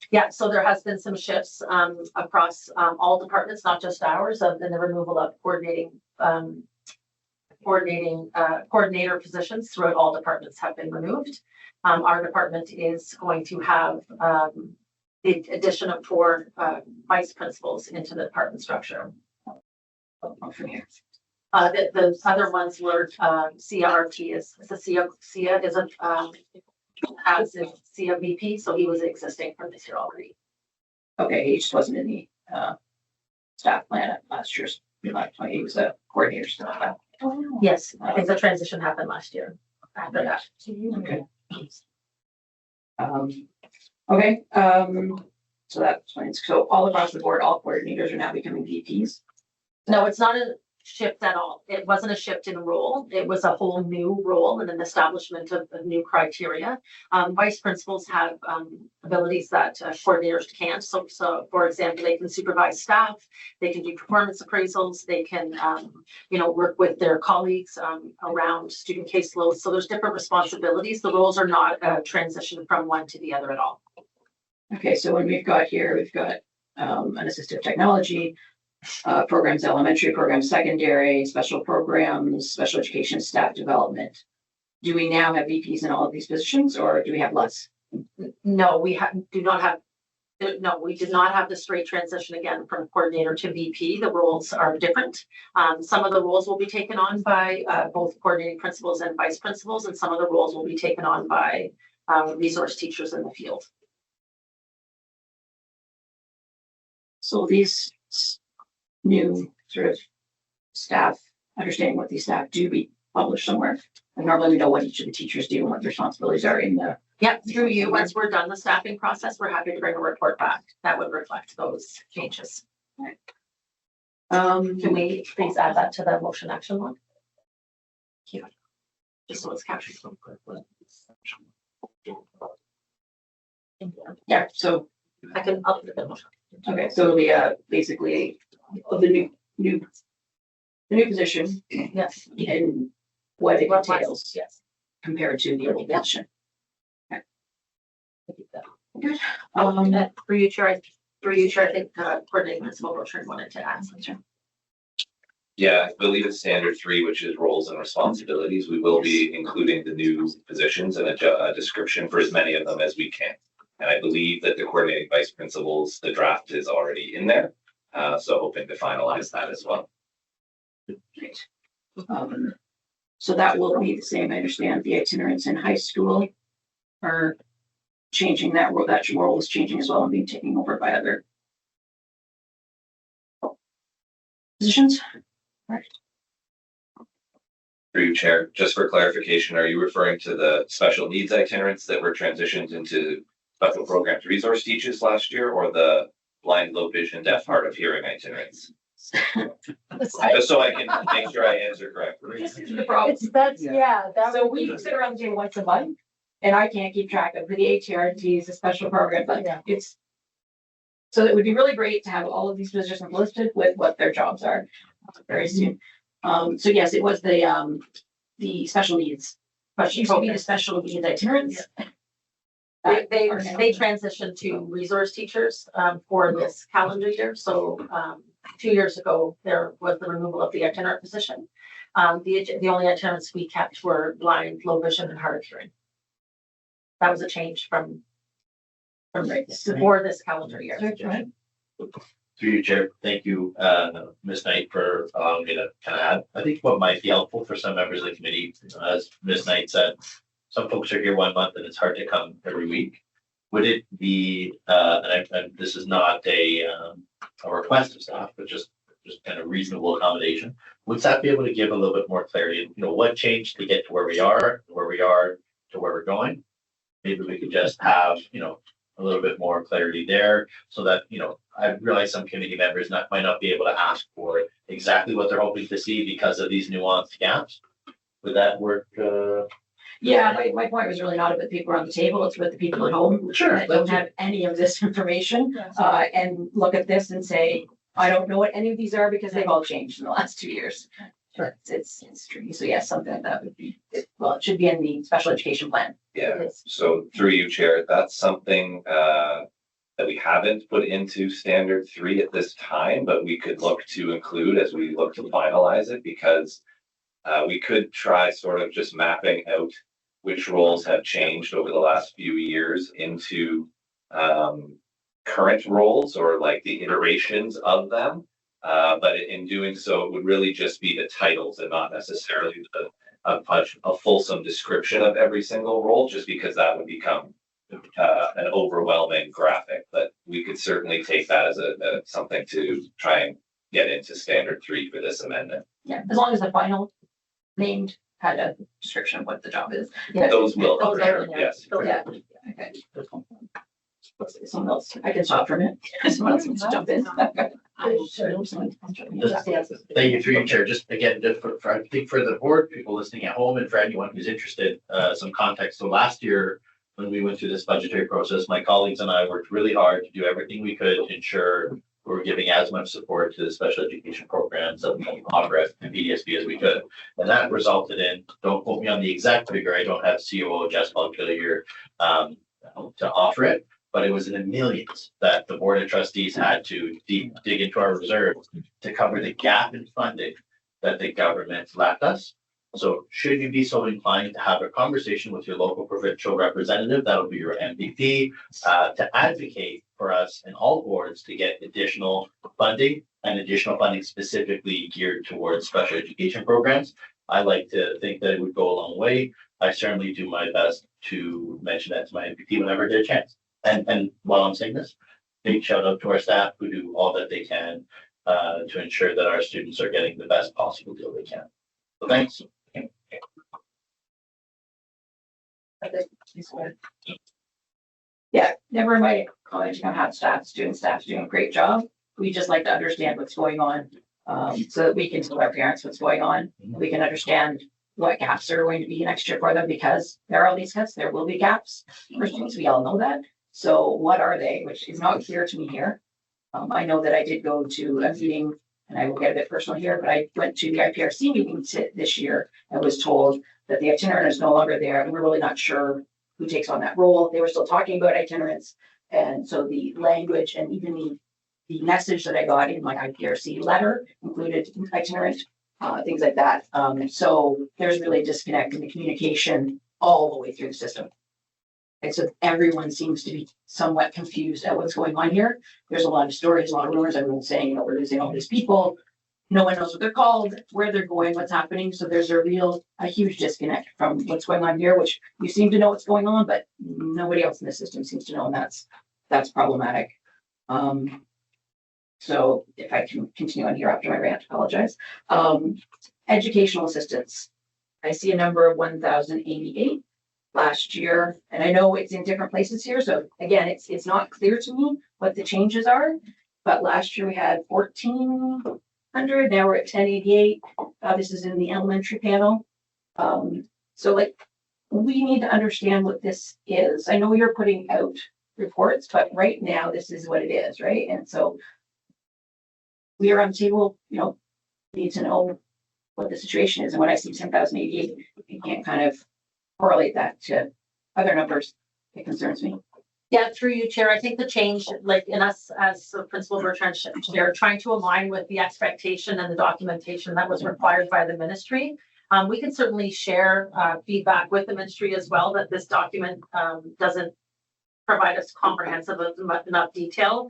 Yeah, so there has been some shifts across all departments, not just ours, in the removal of coordinator positions throughout all departments have been removed. Our department is going to have the addition of 4 vice principals into the department structure. From here. The other ones were CRT is the SEA is a as is SEA VP, so he was existing for this year already. Okay, he just wasn't in the staff plan at last year's. He was a coordinator staff. Yes, I think the transition happened last year after that. Okay. Okay. So that explains. So all across the board, all coordinators are now becoming VPs. No, it's not a shift at all. It wasn't a shift in role. It was a whole new role and an establishment of new criteria. Vice principals have abilities that coordinators can't. So for example, they can supervise staff, they can do performance appraisals, they can work with their colleagues around student caseloads. So there's different responsibilities. The roles are not a transition from one to the other at all. Okay, so when we've got an assistive technology, programs, elementary programs, secondary, special programs, special education, staff development. Do we now have VPs in all of these positions, or do we have less? No, we did not have the straight transition again from coordinator to VP. The roles are different. Some of the roles will be taken on by both coordinating principals and vice principals, and some of the roles will be taken on by resource teachers in the field. So these new sort of staff, understanding what these staff do, be published somewhere. And normally we know what each of the teachers do and what their responsibilities are in the. Yeah, through you. Once we're done the staffing process, we're happy to bring a report back that would reflect those changes. Right. Can we please add that to the motion action one? Thank you. Just so it's captured. Yeah, so I can update the motion. Okay, so it'll be basically of the new position. Yes. And what it entails. Yes. Compared to the old position. Okay. Good. For you, Chair, I think coordinating principal Bertrand wanted to add something. Yeah, I believe it's standard 3, which is roles and responsibilities. We will be including the new positions and a description for as many of them as we can. And I believe that the coordinating vice principals, the draft is already in there. So hoping to finalize that as well. Great. So that will be the same. I understand the itinerants in high school are changing that role. That role is changing as well and being taken over by other positions. Right. Through you, Chair, just for clarification, are you referring to the special needs itinerants that were transitioned into special programs resource teachers last year, or the blind, low vision, deaf, hard of hearing itinerants? Just so I can make sure I answer correctly. This is the problem. So we sit around the table once a month, and I can't keep track of the ATRTs, the special program, but it's. So it would be really great to have all of these positions listed with what their jobs are very soon. So yes, it was the special needs, but used to be the special needs itinerants. They transitioned to resource teachers for this calendar year. So 2 years ago, there was the removal of the itinerant position. The only itinerants we kept were blind, low vision, and hard of hearing. That was a change from for this calendar year. Through you, Chair, thank you, Ms. Knight, for allowing me to kind of add. I think what might be helpful for some members of the committee, as Ms. Knight said, some folks are here 1 month and it's hard to come every week. Would it be, and this is not a request of staff, but just kind of reasonable accommodation, would staff be able to give a little bit more clarity? You know, what changed to get to where we are to where we're going? Maybe we could just have, you know, a little bit more clarity there so that, you know, I realize some committee members might not be able to ask for exactly what they're hoping to see because of these nuanced gaps. Would that work? Yeah, my point was really not about the people around the table, it's about the people at home. Sure. That don't have any of this information, and look at this and say, I don't know what any of these are because they've all changed in the last 2 years. Sure. It's tricky. So yes, something like that would be, well, it should be in the special education plan. Yeah, so through you, Chair, that's something that we haven't put into standard 3 at this time, but we could look to include as we look to finalize it, because we could try sort of just mapping out which roles have changed over the last few years into current roles or like the iterations of them. But in doing so, it would really just be the titles and not necessarily a fulsome description of every single role, just because that would become an overwhelming graphic. But we could certainly take that as something to try and get into standard 3 for this amendment. Yeah, as long as the final named had a description of what the job is. Yeah. Those will, Those for are- sure, yes. Yeah, okay. Someone else, I can stop for a minute. Someone else wants to jump in. Thank you, through you, Chair. Just again, just for I think for the board, people listening at home, and for anyone who's interested, some context. So last year, when we went through this budgetary process, my colleagues and I worked really hard to do everything we could to ensure we were giving as much support to the special education programs that we offer at PDSB as we could. And that resulted in, don't quote me on the exact figure, I don't have COO Jess Bugfield here to offer it, but it was in the millions that the Board of Trustees had to dig into our reserves to cover the gap in funding that the government left us. So should you be so inclined to have a conversation with your local provincial representative, that'll be your MVP, to advocate for us and all boards to get additional funding and additional funding specifically geared towards special education programs. I like to think that it would go a long way. I certainly do my best to mention that to my MVP whenever I get a chance. And while I'm saying this, big shout out to our staff who do all that they can to ensure that our students are getting the best possible deal they can. So thanks. Yeah, never mind commenting on how staff's doing a great job. We just like to understand what's going on, so that we can tell our parents what's going on. We can understand what gaps are going to be next year for them, because there are all these cuts, there will be gaps for students, we all know that. So what are they, which is not clear to me here. I know that I did go to a meeting, and I will get a bit personal here, but I went to the IPRC meeting this year and was told that the itinerant is no longer there, and we're really not sure who takes on that role. They were still talking about itinerants, and so the language and even the message that I got in my IPRC letter included itinerant, things like that. So there's really a disconnect in the communication all the way through the system. And so everyone seems to be somewhat confused at what's going on here. There's a lot of stories, a lot of rumors, everyone's saying, you know, we're losing all these people. no one knows what they're called, where they're going, what's happening. So there's a huge disconnect from what's going on here, which you seem to know what's going on, but nobody else in the system seems to know, and that's problematic. So if I can continue on here after my rant, apologize. Educational assistance. I see a number of 1,088 last year, and I know it's in different places here. So again, it's not clear to me what the changes are, but last year we had 1,400. Now we're at 1088. This is in the elementary panel. So like, we need to understand what this is. I know you're putting out reports, but right now this is what it is, right? And so we are on the table, need to know what the situation is. And when I see 10,088, you can't kind of correlate that to other numbers. It concerns me. Yeah, through you, Chair. I think the change, like in us as the Principal Bertrand Chair, trying to align with the expectation and the documentation that was required by the ministry. We can certainly share feedback with the ministry as well that this document doesn't provide us comprehensive enough detail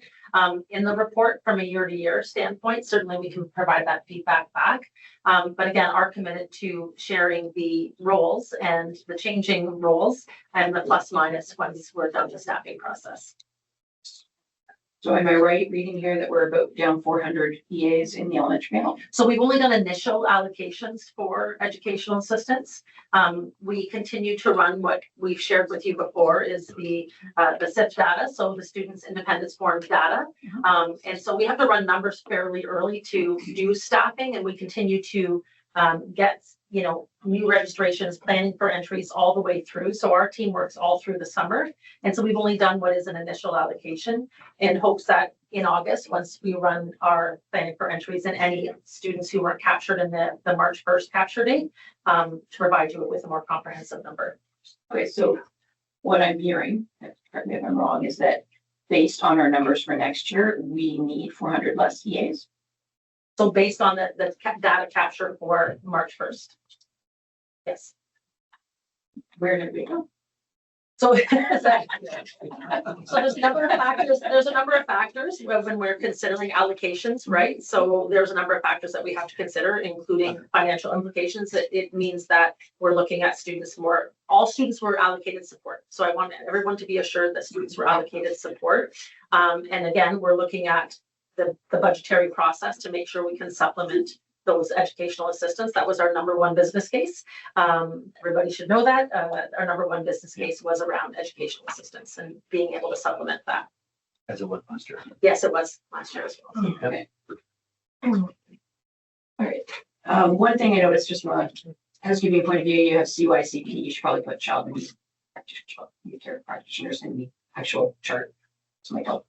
in the report from a year-to-year standpoint. Certainly we can provide that feedback back. But again, are committed to sharing the roles and the changing roles and the plus minus once we're done the staffing process. So am I right reading here that we're about down 400 EAs in the elementary panel? So we've only done initial allocations for educational assistance. We continue to run what we've shared with you before is the SIP data, so the Students Independence Forum data. And so we have to run numbers fairly early to do staffing, and we continue to get new registrations, planning for entries all the way through. So our team works all through the summer. And so we've only done what is an initial allocation in hopes that in August, once we run our planning for entries and any students who weren't captured in the March 1st capture date, to provide you with a more comprehensive number. Okay, so what I'm hearing, correct me if I'm wrong, is that based on our numbers for next year, we need 400 less EAs. So based on the data capture for March 1st. Yes. Where did we go? So, so there's a number of factors. There's a number of factors when we're considering allocations, right? So there's a number of factors that we have to consider, including financial implications. It means that we're looking at students more. All students were allocated support. So I want everyone to be assured that students were allocated support. And again, we're looking at the budgetary process to make sure we can supplement those educational assistants. That was our number one business case. Everybody should know that. Our number one business case was around educational assistance and being able to supplement that. As it was last year. Yes, it was last year as well. Okay. All right. One thing I noticed just from a housekeeping point of view, you have CYCP. You should probably put child and youth care practitioners in the actual chart. This might help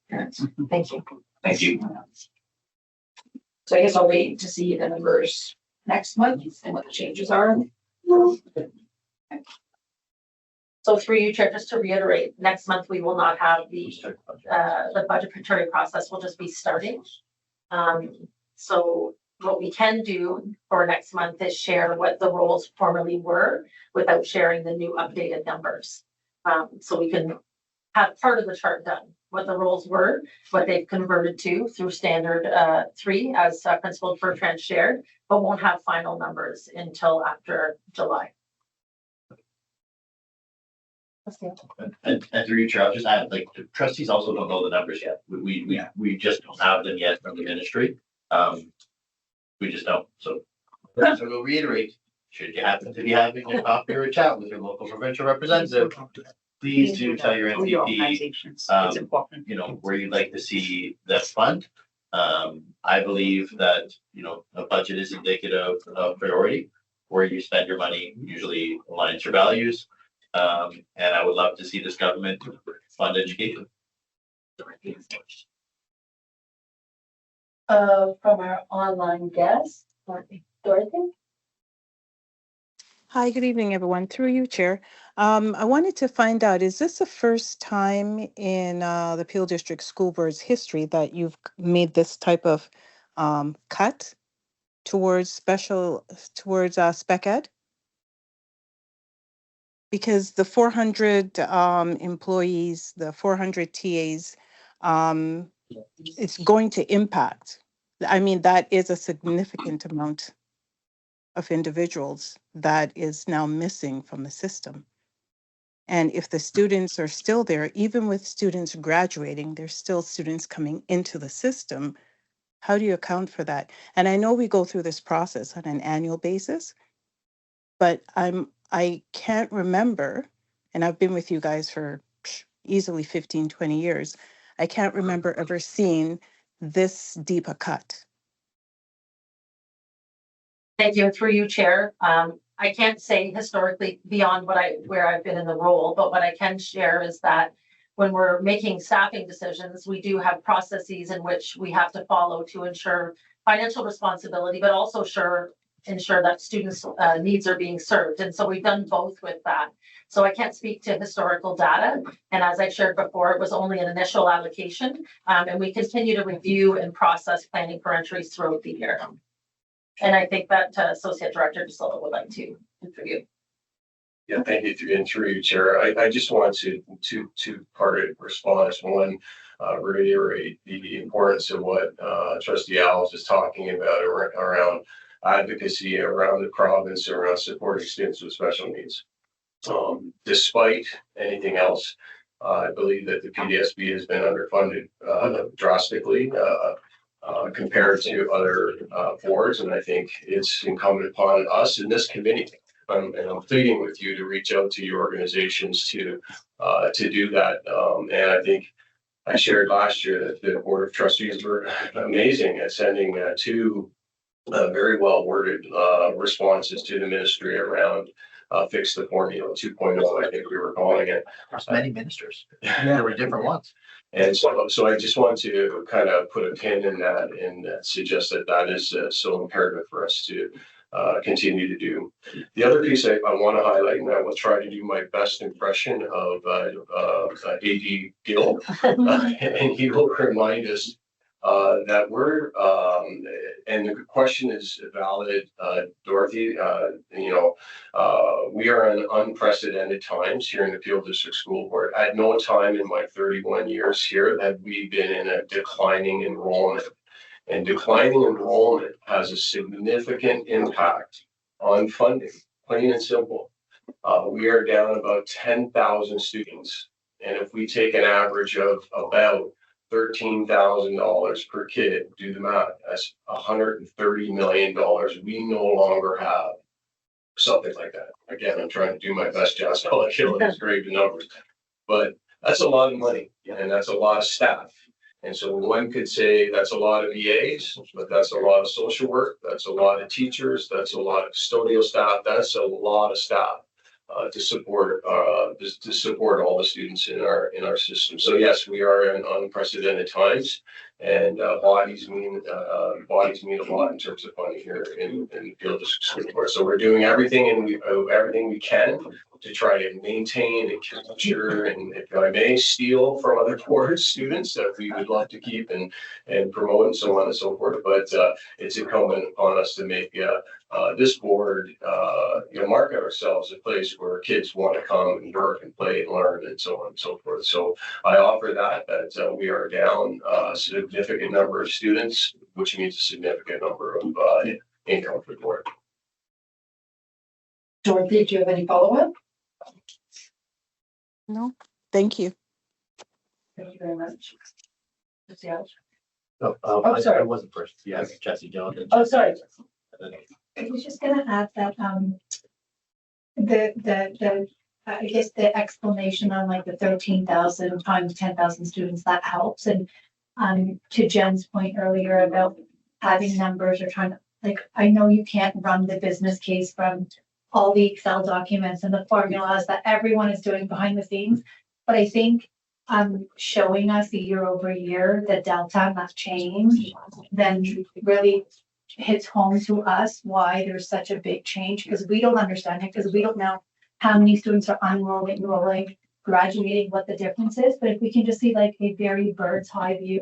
parents. Thank you. Thank you. So I guess I'll wait to see the numbers next month and what the changes are. So through you, Chair, just to reiterate, next month we will not have the budgetary process. Will just be starting. So what we can do for next month is share what the roles formerly were without sharing the new updated numbers. So we can have part of the chart done, what the roles were, what they've converted to through standard 3 as Principal Bertrand shared, but won't have final numbers until after July. And through you, Chair, I'll just add, like, the trustees also don't know the numbers yet. We just don't have them yet from the ministry. We just don't. So we'll reiterate, should you happen to be having a coffee or a chat with your local provincial representative, please do tell your NCP, It's important. where you'd like to see that fund. I believe that, a budget is indicative of priority. Where you spend your money usually aligns your values. And I would love to see this government fund education. From our online guest, Dorothy. Hi, good evening, everyone. Through you, Chair. I wanted to find out, is this the first time in the Peel District School Board's history that you've made this type of cut towards spec ed? Because the 400 employees, the 400 TAs, it's going to impact I mean, that is a significant amount of individuals that is now missing from the system. And if the students are still there, even with students graduating, there's still students coming into the system. How do you account for that? And I know we go through this process on an annual basis, but I can't remember, and I've been with you guys for easily 15, 20 years. I can't remember ever seeing this deep a cut. Thank you. And through you, Chair. I can't say historically beyond where I've been in the role, but what I can share is that when we're making staffing decisions, we do have processes in which we have to follow to ensure financial responsibility, but also ensure that students' needs are being served. And so we've done both with that. So I can't speak to historical data. And as I shared before, it was only an initial allocation. And we continue to review and process planning for entries throughout the year. And I think that Associate Director DeSilva would like to contribute. Yeah, thank you, and through you, Chair. I just want to two-part response. One, reiterate the importance of what Trustee Alves is talking about around advocacy around the province, around supporting students with special needs. Despite anything else, I believe that the PDSB has been underfunded drastically compared to other boards, and I think it's incumbent upon us in this committee. And I'm pleading with you to reach out to your organizations to do that. And I think I shared last year that the Board of Trustees were amazing at sending two very well worded responses to the ministry around fix the formula 2.0, I think we were calling it. There's many ministers. There were different ones. And so I just want to kind of put a pin in that and suggest that is so imperative for us to continue to do. The other piece I want to highlight, and I will try to do my best impression of AD Gill, and he will remind us that we're, and the question is valid, Dorothy, we are in unprecedented times here in the Peel District School Board. At no time in my 31 years here have we been in a declining enrollment. And declining enrollment has a significant impact on funding, plain and simple. We are down about 10,000 students. And if we take an average of about $13,000 per kid, do the math, that's $130 million we no longer have. Something like that. Again, I'm trying to do my best, Josh. I'll kill these great numbers. But that's a lot of money and that's a lot of staff. And so one could say that's a lot of EAs, but that's a lot of social work, that's a lot of teachers, that's a lot of custodial staff, that's a lot of staff to support all the students in our system. So yes, we are in unprecedented times, and bodies mean a lot in terms of funding here in the Peel District School Board. So we're doing everything we can to try to maintain and capture, and if I may, steal from other boards students that we would love to keep and promote and so on and so forth. But it's incumbent upon us to make this board, mark ourselves a place where kids want to come and work and play and learn and so on and so forth. So I offer that we are down a significant number of students, which means a significant number of income for the board. Dorothy, do you have any follow-up? No, thank you. Thank you very much. I wasn't first. Yeah, Jesse Jones. Oh, sorry. I was just gonna add that, I guess the explanation on like the 13,000 times 10,000 students, that helps. And to Jen's point earlier about having numbers or trying to, like, I know you can't run the business case from all the Excel documents and the formulas that everyone is doing behind the scenes. But I think showing us year over year the delta and that change then really hits home to us why there's such a big change, because we don't understand it, because we don't know how many students are enrolling, graduating, what the difference is. But if we can just see like a very bird's eye view,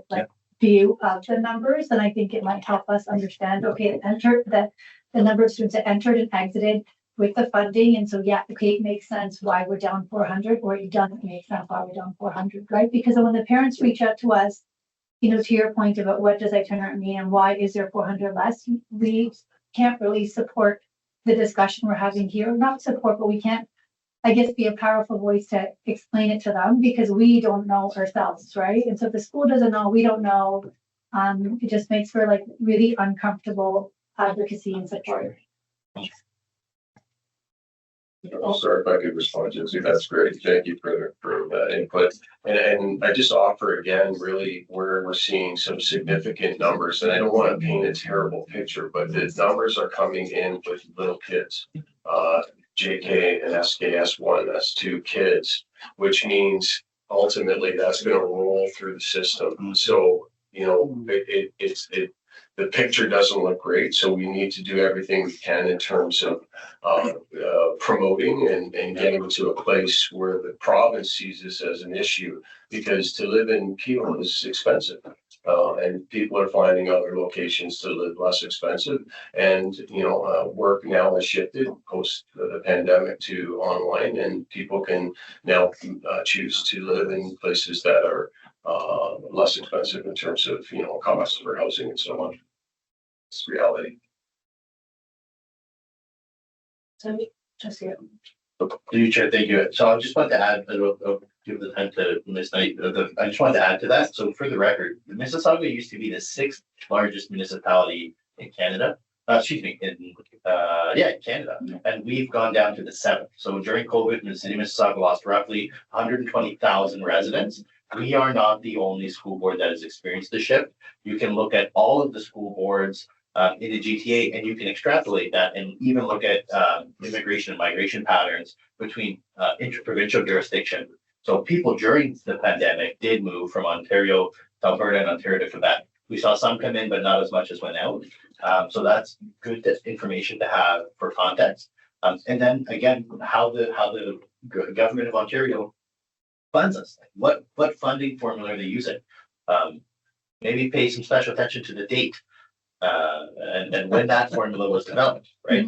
view of the numbers, then I think it might help us understand, okay, the number of students that entered and exited with the funding. And so, yeah, okay, it makes sense why we're down 400, or it doesn't make sense why we're down 400, right? Because when the parents reach out to us to your point about what does itinerant mean and why is there 400 less, we can't really support the discussion we're having here. Not support, but we can't, I guess, be a powerful voice to explain it to them because we don't know ourselves, right? And so if the school doesn't know, we don't know. It just makes for like really uncomfortable advocacy and support. I'll start if I could respond to this. That's great. Thank you for that input. And I just offer again, really where we're seeing some significant numbers, and I don't want to paint a terrible picture, but the numbers are coming in with little kids. JK and SKS1, that's 2 kids, which means ultimately that's going to roll through the system. So, the picture doesn't look great. So we need to do everything we can in terms of promoting and getting to a place where the province sees this as an issue, because to live in Peel is expensive. And people are finding other locations to live less expensive. And, work now has shifted post the pandemic to online, and people can now choose to live in places that are less expensive in terms of, costs for housing and so on. It's reality. So, just here. Through you, Chair, thank you. So I just want to add, give the time to Ms. Knight. I just wanted to add to that. So for the record, Mississauga used to be the 6th largest municipality in Canada. In Canada, and we've gone down to the 7th. So during COVID, the city of Mississauga lost roughly 120,000 residents. We are not the only school board that has experienced the shift. You can look at all of the school boards in the GTA, and you can extrapolate that and even look at immigration and migration patterns between interprovincial jurisdiction. So people during the pandemic did move from Ontario to Alberta and Ontario to Quebec. We saw some come in, but not as much as went out. So that's good information to have for context. And then again, how the government of Ontario funds us. Like what funding formula are they using? Maybe pay some special attention to the date and when that formula was developed, right?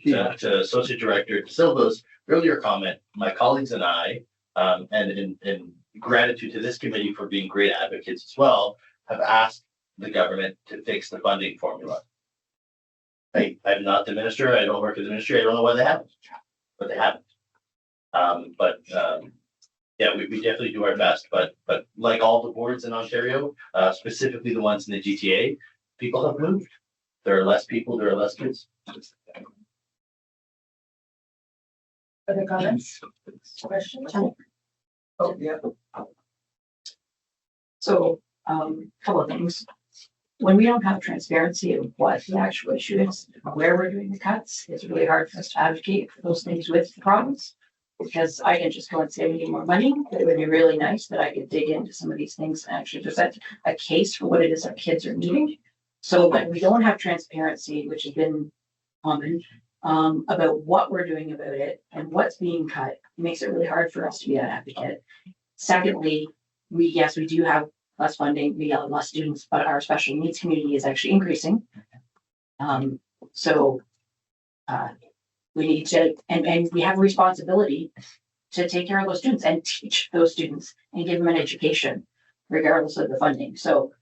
To Associate Director Silva's earlier comment, my colleagues and I, and in gratitude to this committee for being great advocates as well, have asked the government to fix the funding formula. I'm not the minister. I don't work as a ministry. I don't know why they haven't, but they haven't. Yeah, we definitely do our best. But like all the boards in Ontario, specifically the ones in the GTA, people have moved. There are less people. There are less kids. Other comments? Questions? Oh, yeah. So, couple of things. When we don't have transparency of what the actual issue is, where we're doing the cuts, it's really hard for us to advocate for those things with the province. Because I can just go and say we need more money, but it would be really nice that I could dig into some of these things and actually present a case for what it is our kids are needing. So when we don't have transparency, which has been common, about what we're doing about it and what's being cut, it makes it really hard for us to be an advocate. Secondly, we do have less funding, we have less students, but our special needs community is actually increasing. We need to, and we have a responsibility to take care of those students and teach those students and give them an education, regardless of the funding. So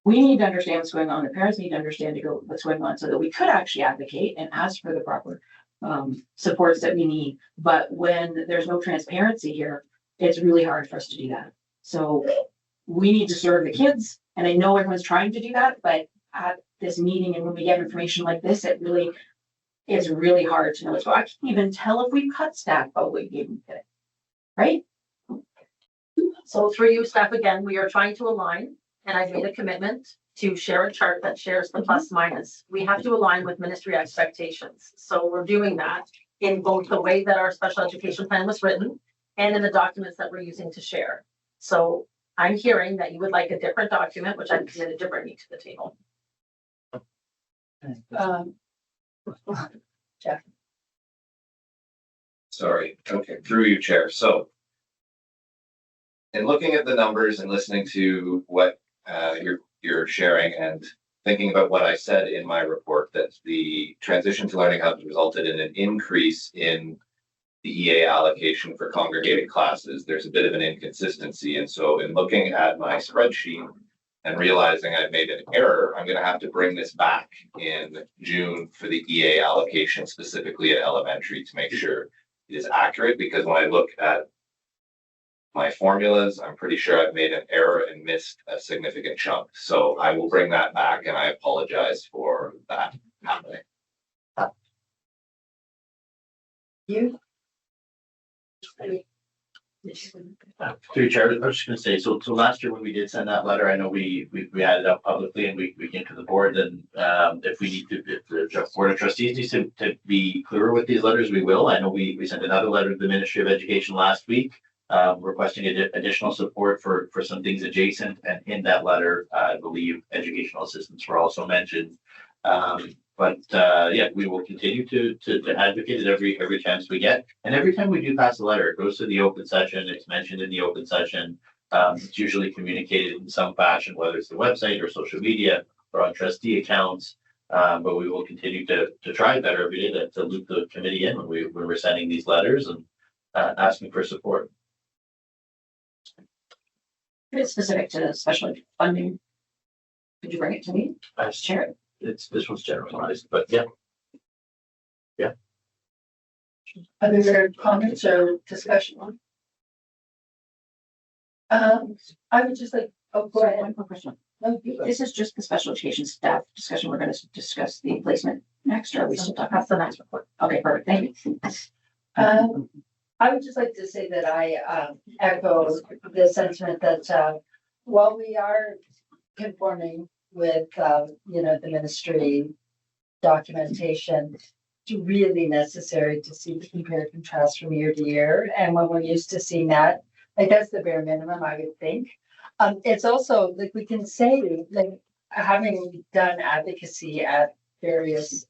we need to understand what's going on. The parents need to understand what's going on so that we could actually advocate and ask for the proper supports that we need. But when there's no transparency here, it's really hard for us to do that. So we need to serve the kids. And I know everyone's trying to do that, but at this meeting and when we get information like this, it's really hard to know. So I can't even tell if we cut staff, but we didn't get it. Right? So through you, staff, again, we are trying to align, and I've made a commitment to share a chart that shares the plus minus. We have to align with ministry expectations. So we're doing that in both the way that our special education plan was written and in the documents that we're using to share. So I'm hearing that you would like a different document, which I've committed to bringing to the table. Jeff. Sorry. Okay, through you, Chair. So in looking at the numbers and listening to what you're sharing and thinking about what I said in my report, that the transition to learning hubs resulted in an increase in the EA allocation for congregated classes, there's a bit of an inconsistency. And so in looking at my spreadsheet, and realizing I've made an error, I'm going to have to bring this back in June for the EA allocation, specifically at elementary, to make sure it is accurate. Because when I look at my formulas, I'm pretty sure I've made an error and missed a significant chunk. So I will bring that back, and I apologize for that happening. You? Through Chair, I was just gonna say, so last year when we did send that letter, I know we had it up publicly and we came to the board, and if we need to, if the Board of Trustees needs to be clearer with these letters, we will. I know we sent another letter to the Ministry of Education last week, requesting additional support for some things adjacent, and in that letter, I believe educational assistants were also mentioned. Yeah, we will continue to advocate it every chance we get. And every time we do pass a letter, it goes to the open session, it's mentioned in the open session. It's usually communicated in some fashion, whether it's the website or social media or on trustee accounts. But we will continue to try better every day to loop the committee in when we're sending these letters and asking for support. If it's specific to special funding, could you bring it to me? As Chair. This one's generalized, but yeah. Other comments or discussion? I would just like, oh, go ahead. One quick question. No, you go. This is just the special education staff discussion. We're going to discuss the placement next, or are we still talking? That's the next report. Okay, perfect. Thank you. I would just like to say that I echo the sentiment that while we are conforming with the ministry documentation, it's really necessary to see the compare and contrast from year to year. And when we're used to seeing that, like that's the bare minimum, I would think. It's also like we can say, like having done advocacy at various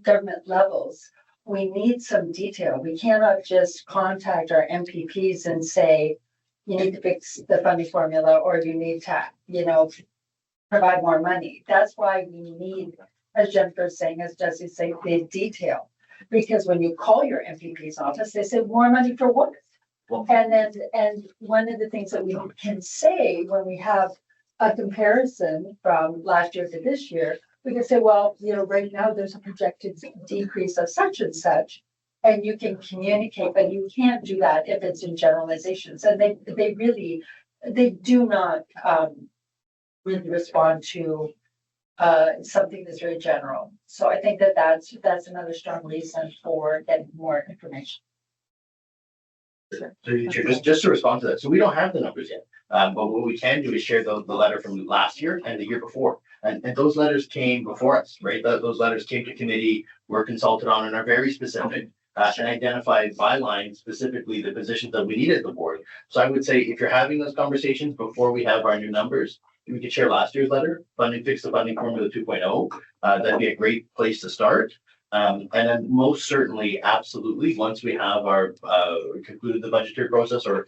government levels, we need some detail. We cannot just contact our MPPs and say, you need to fix the funding formula or you need to, provide more money. That's why we need, as Jennifer's saying, as Jesse's saying, the detail. Because when you call your MPP's office, they say more money for what? And one of the things that we can say when we have a comparison from last year to this year, we can say, well, right now there's a projected decrease of such and such, and you can communicate, but you can't do that if it's in generalizations. And they do not really respond to something that's very general. So I think that's another strong reason for getting more information. So just to respond to that, so we don't have the numbers yet, but what we can do is share the letter from last year and the year before, and those letters came before us, right? Those letters came to committee, were consulted on, and are very specific and identify by line specifically the positions that we need at the board. So I would say if you're having those conversations before we have our new numbers, we could share last year's letter, fix the funding formula 2.0. That'd be a great place to start. And then most certainly, absolutely, once we have our concluded the budgetary process, or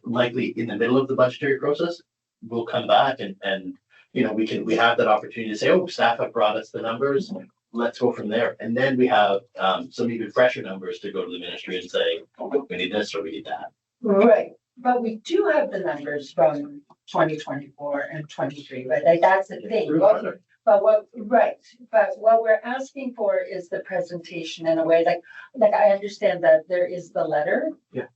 likely in the middle of the budgetary process, we'll come back and we have that opportunity to say, oh, staff have brought us the numbers, let's go from there. And then we have some even fresher numbers to go to the ministry and say, oh, we need this or we need that. Right, but we do have the numbers from 2024 and 23, right? Like that's the thing. But what we're asking for is the presentation in a way like I understand that there is the letter,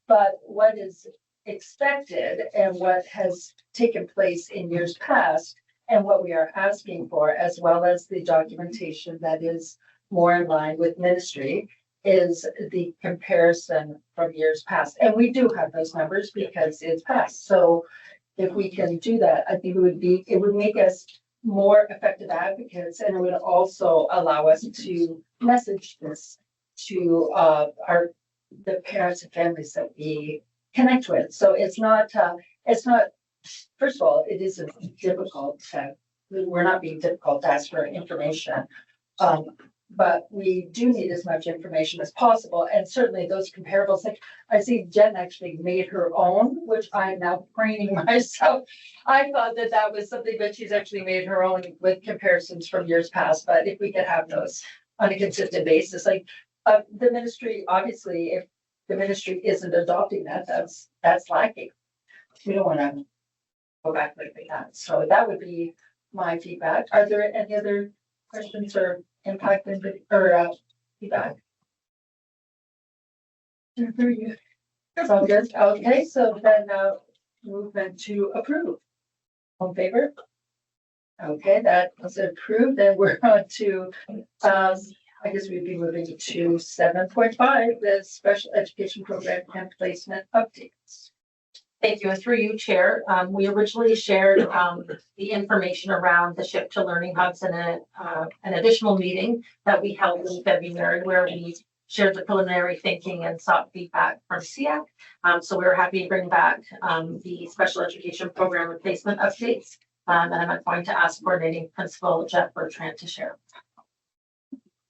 but what is expected and what has taken place in years past and what we are asking for, as well as the documentation that is more in line with ministry, is the comparison from years past. And we do have those numbers because it's past. So if we can do that, I think it would make us more effective advocates, and it would also allow us to message this to the parents and families that we connect with. So it's not first of all, it isn't difficult we're not being difficult to ask for information. But we do need as much information as possible. And certainly those comparables, like I see Jen actually made her own, which I'm now training myself. I thought that was something, but she's actually made her own with comparisons from years past. But if we could have those on a consistent basis, like the ministry, obviously, if the ministry isn't adopting that, that's lacking. We don't want to go back like that. So that would be my feedback. Are there any other questions or impact or feedback? Very good. It's all good. Okay, so then movement to approve. All in favor? Okay, that was approved. Then we're on to, I guess we'd be moving to 7.5, the special education program and placement updates. Thank you. And through you, Chair, we originally shared the information around the shift to learning hubs in an additional meeting that we held in February, where we shared the preliminary thinking and sought feedback from SEAC. So we were happy to bring back the special education program replacement updates. And I'm going to ask coordinating principal Jeff Bertrand to share.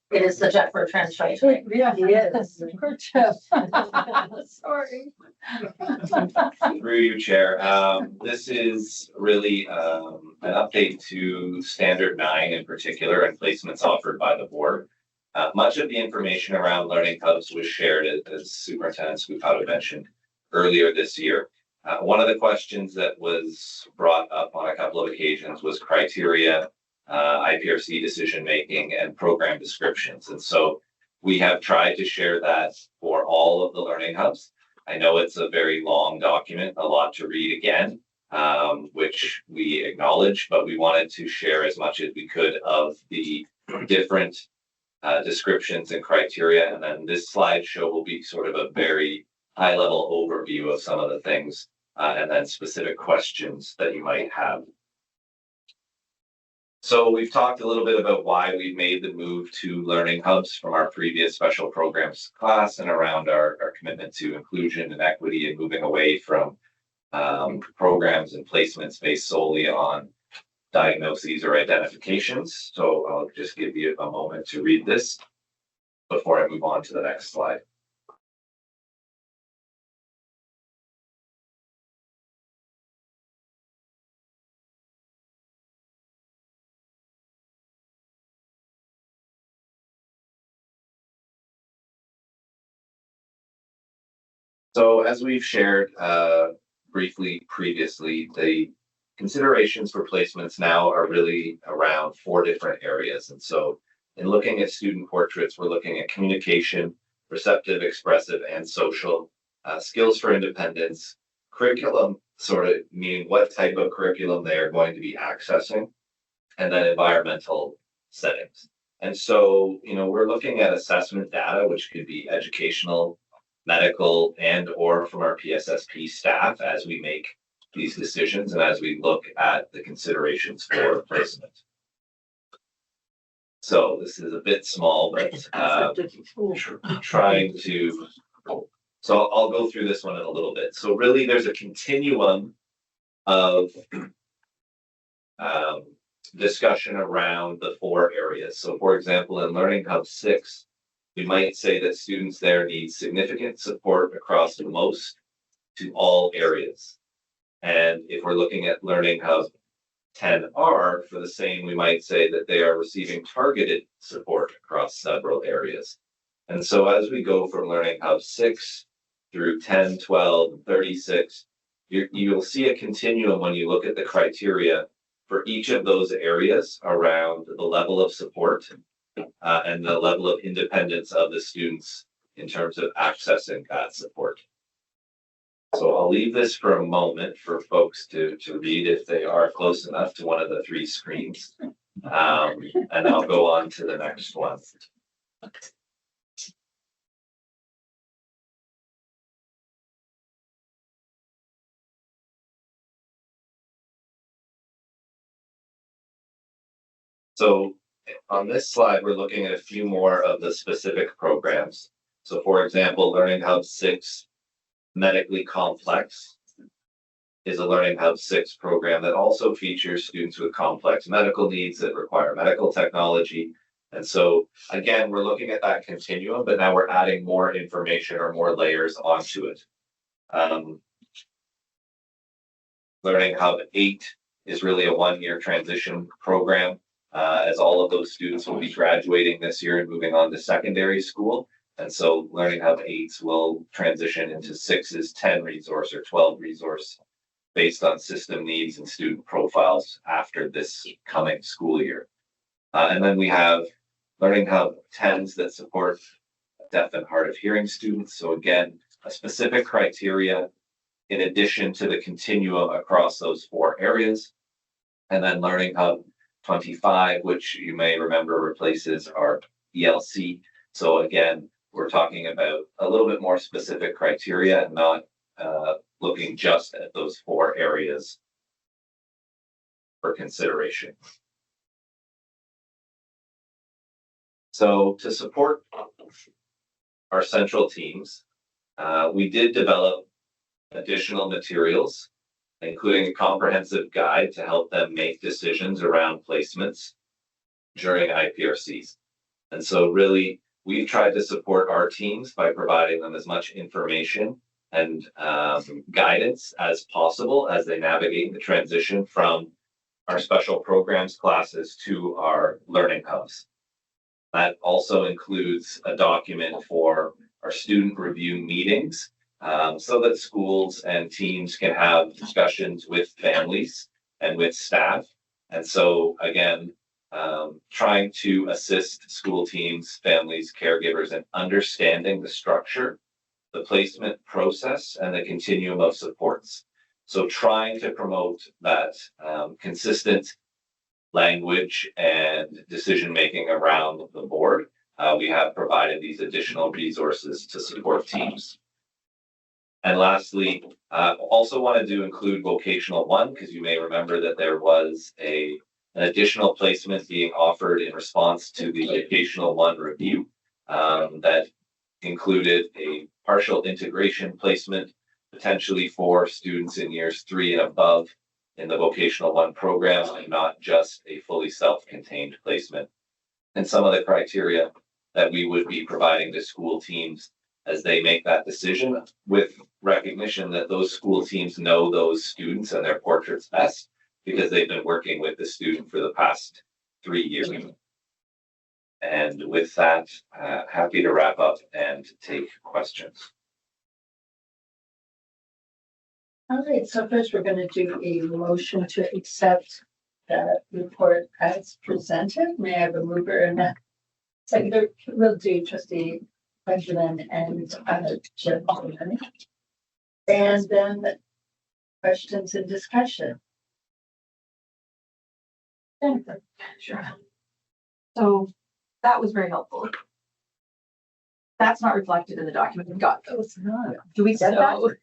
It is the Jeff Bertrand show. Yeah, he is. Poor Jeff. Sorry. Through you, Chair. This is really an update to Standard 9 in particular and placements offered by the board. Much of the information around learning hubs was shared, as Superintendent Scoopauto mentioned earlier this year. One of the questions that was brought up on a couple of occasions was criteria, IPRC decision-making, and program descriptions. And so we have tried to share that for all of the learning hubs. I know it's a very long document, a lot to read again, which we acknowledge, but we wanted to share as much as we could of the different descriptions and criteria. And then this slideshow will be sort of a very high-level overview of some of the things and then specific questions that you might have. So we've talked a little bit about why we made the move to learning hubs from our previous special programs class and around our commitment to inclusion and equity and moving away from programs and placements based solely on diagnoses or identifications. So I'll just give you a moment to read this before I move on to the next slide. So as we've shared briefly previously, the considerations for placements now are really around 4 different areas. And so in looking at student portraits, we're looking at communication, receptive, expressive, and social, skills for independence, curriculum, sort of meaning what type of curriculum they are going to be accessing, and then environmental settings. And so, we're looking at assessment data, which could be educational, medical, and or from our PSSP staff as we make these decisions and as we look at the considerations for placement. So this is a bit small, but trying to, so I'll go through this one in a little bit. So really there's a continuum of discussion around the 4 areas. So for example, in Learning Hub 6, we might say that students there need significant support across most to all areas. And if we're looking at Learning Hub 10R for the same, we might say that they are receiving targeted support across several areas. And so as we go from Learning Hub 6 through 10, 12, and 36, you'll see a continuum when you look at the criteria for each of those areas around the level of support and the level of independence of the students in terms of accessing that support. So I'll leave this for a moment for folks to read if they are close enough to one of the 3 screens. And I'll go on to the next one. So on this slide, we're looking at a few more of the specific programs. So for example, Learning Hub 6, Medically Complex, is a Learning Hub 6 program that also features students with complex medical needs that require medical technology. And so again, we're looking at that continuum, but now we're adding more information or more layers onto it. Learning Hub 8 is really a 1-year transition program, as all of those students will be graduating this year and moving on to secondary school. And so Learning Hub 8s will transition into 6's 10 resource or 12 resource based on system needs and student profiles after this coming school year. And then we have Learning Hub 10s that support deaf and hard of hearing students. So again, a specific criteria in addition to the continuum across those 4 areas. And then Learning Hub 25, which you may remember replaces our ELC. So again, we're talking about a little bit more specific criteria and not looking just at those 4 areas for consideration. So to support our central teams, we did develop additional materials, including a comprehensive guide to help them make decisions around placements during IPRCs. And so really, we've tried to support our teams by providing them as much information and guidance as possible as they navigate the transition from our special programs classes to our learning hubs. That also includes a document for our student review meetings, so that schools and teams can have discussions with families and with staff. And so again, trying to assist school teams, families, caregivers in understanding the structure, the placement process, and the continuum of supports. So trying to promote that consistent language and decision-making around the board. We have provided these additional resources to support teams. And lastly, also wanted to include Vocational 1, because you may remember that there was an additional placement being offered in response to the Vocational 1 review that included a partial integration placement, potentially for students in years 3 and above in the Vocational 1 program, and not just a fully self-contained placement. And some of the criteria that we would be providing to school teams as they make that decision, with recognition that those school teams know those students and their portraits best, because they've been working with the student for the past 3 years. And with that, happy to wrap up and take questions. All right, so first we're going to do a motion to accept the report as presented. May I have a mover and a seconder? We'll do trustee Benjamin and Jim. And then questions and discussion. Jennifer. Sure. So that was very helpful. That's not reflected in the document we got. Oh, it's not. Do we get that?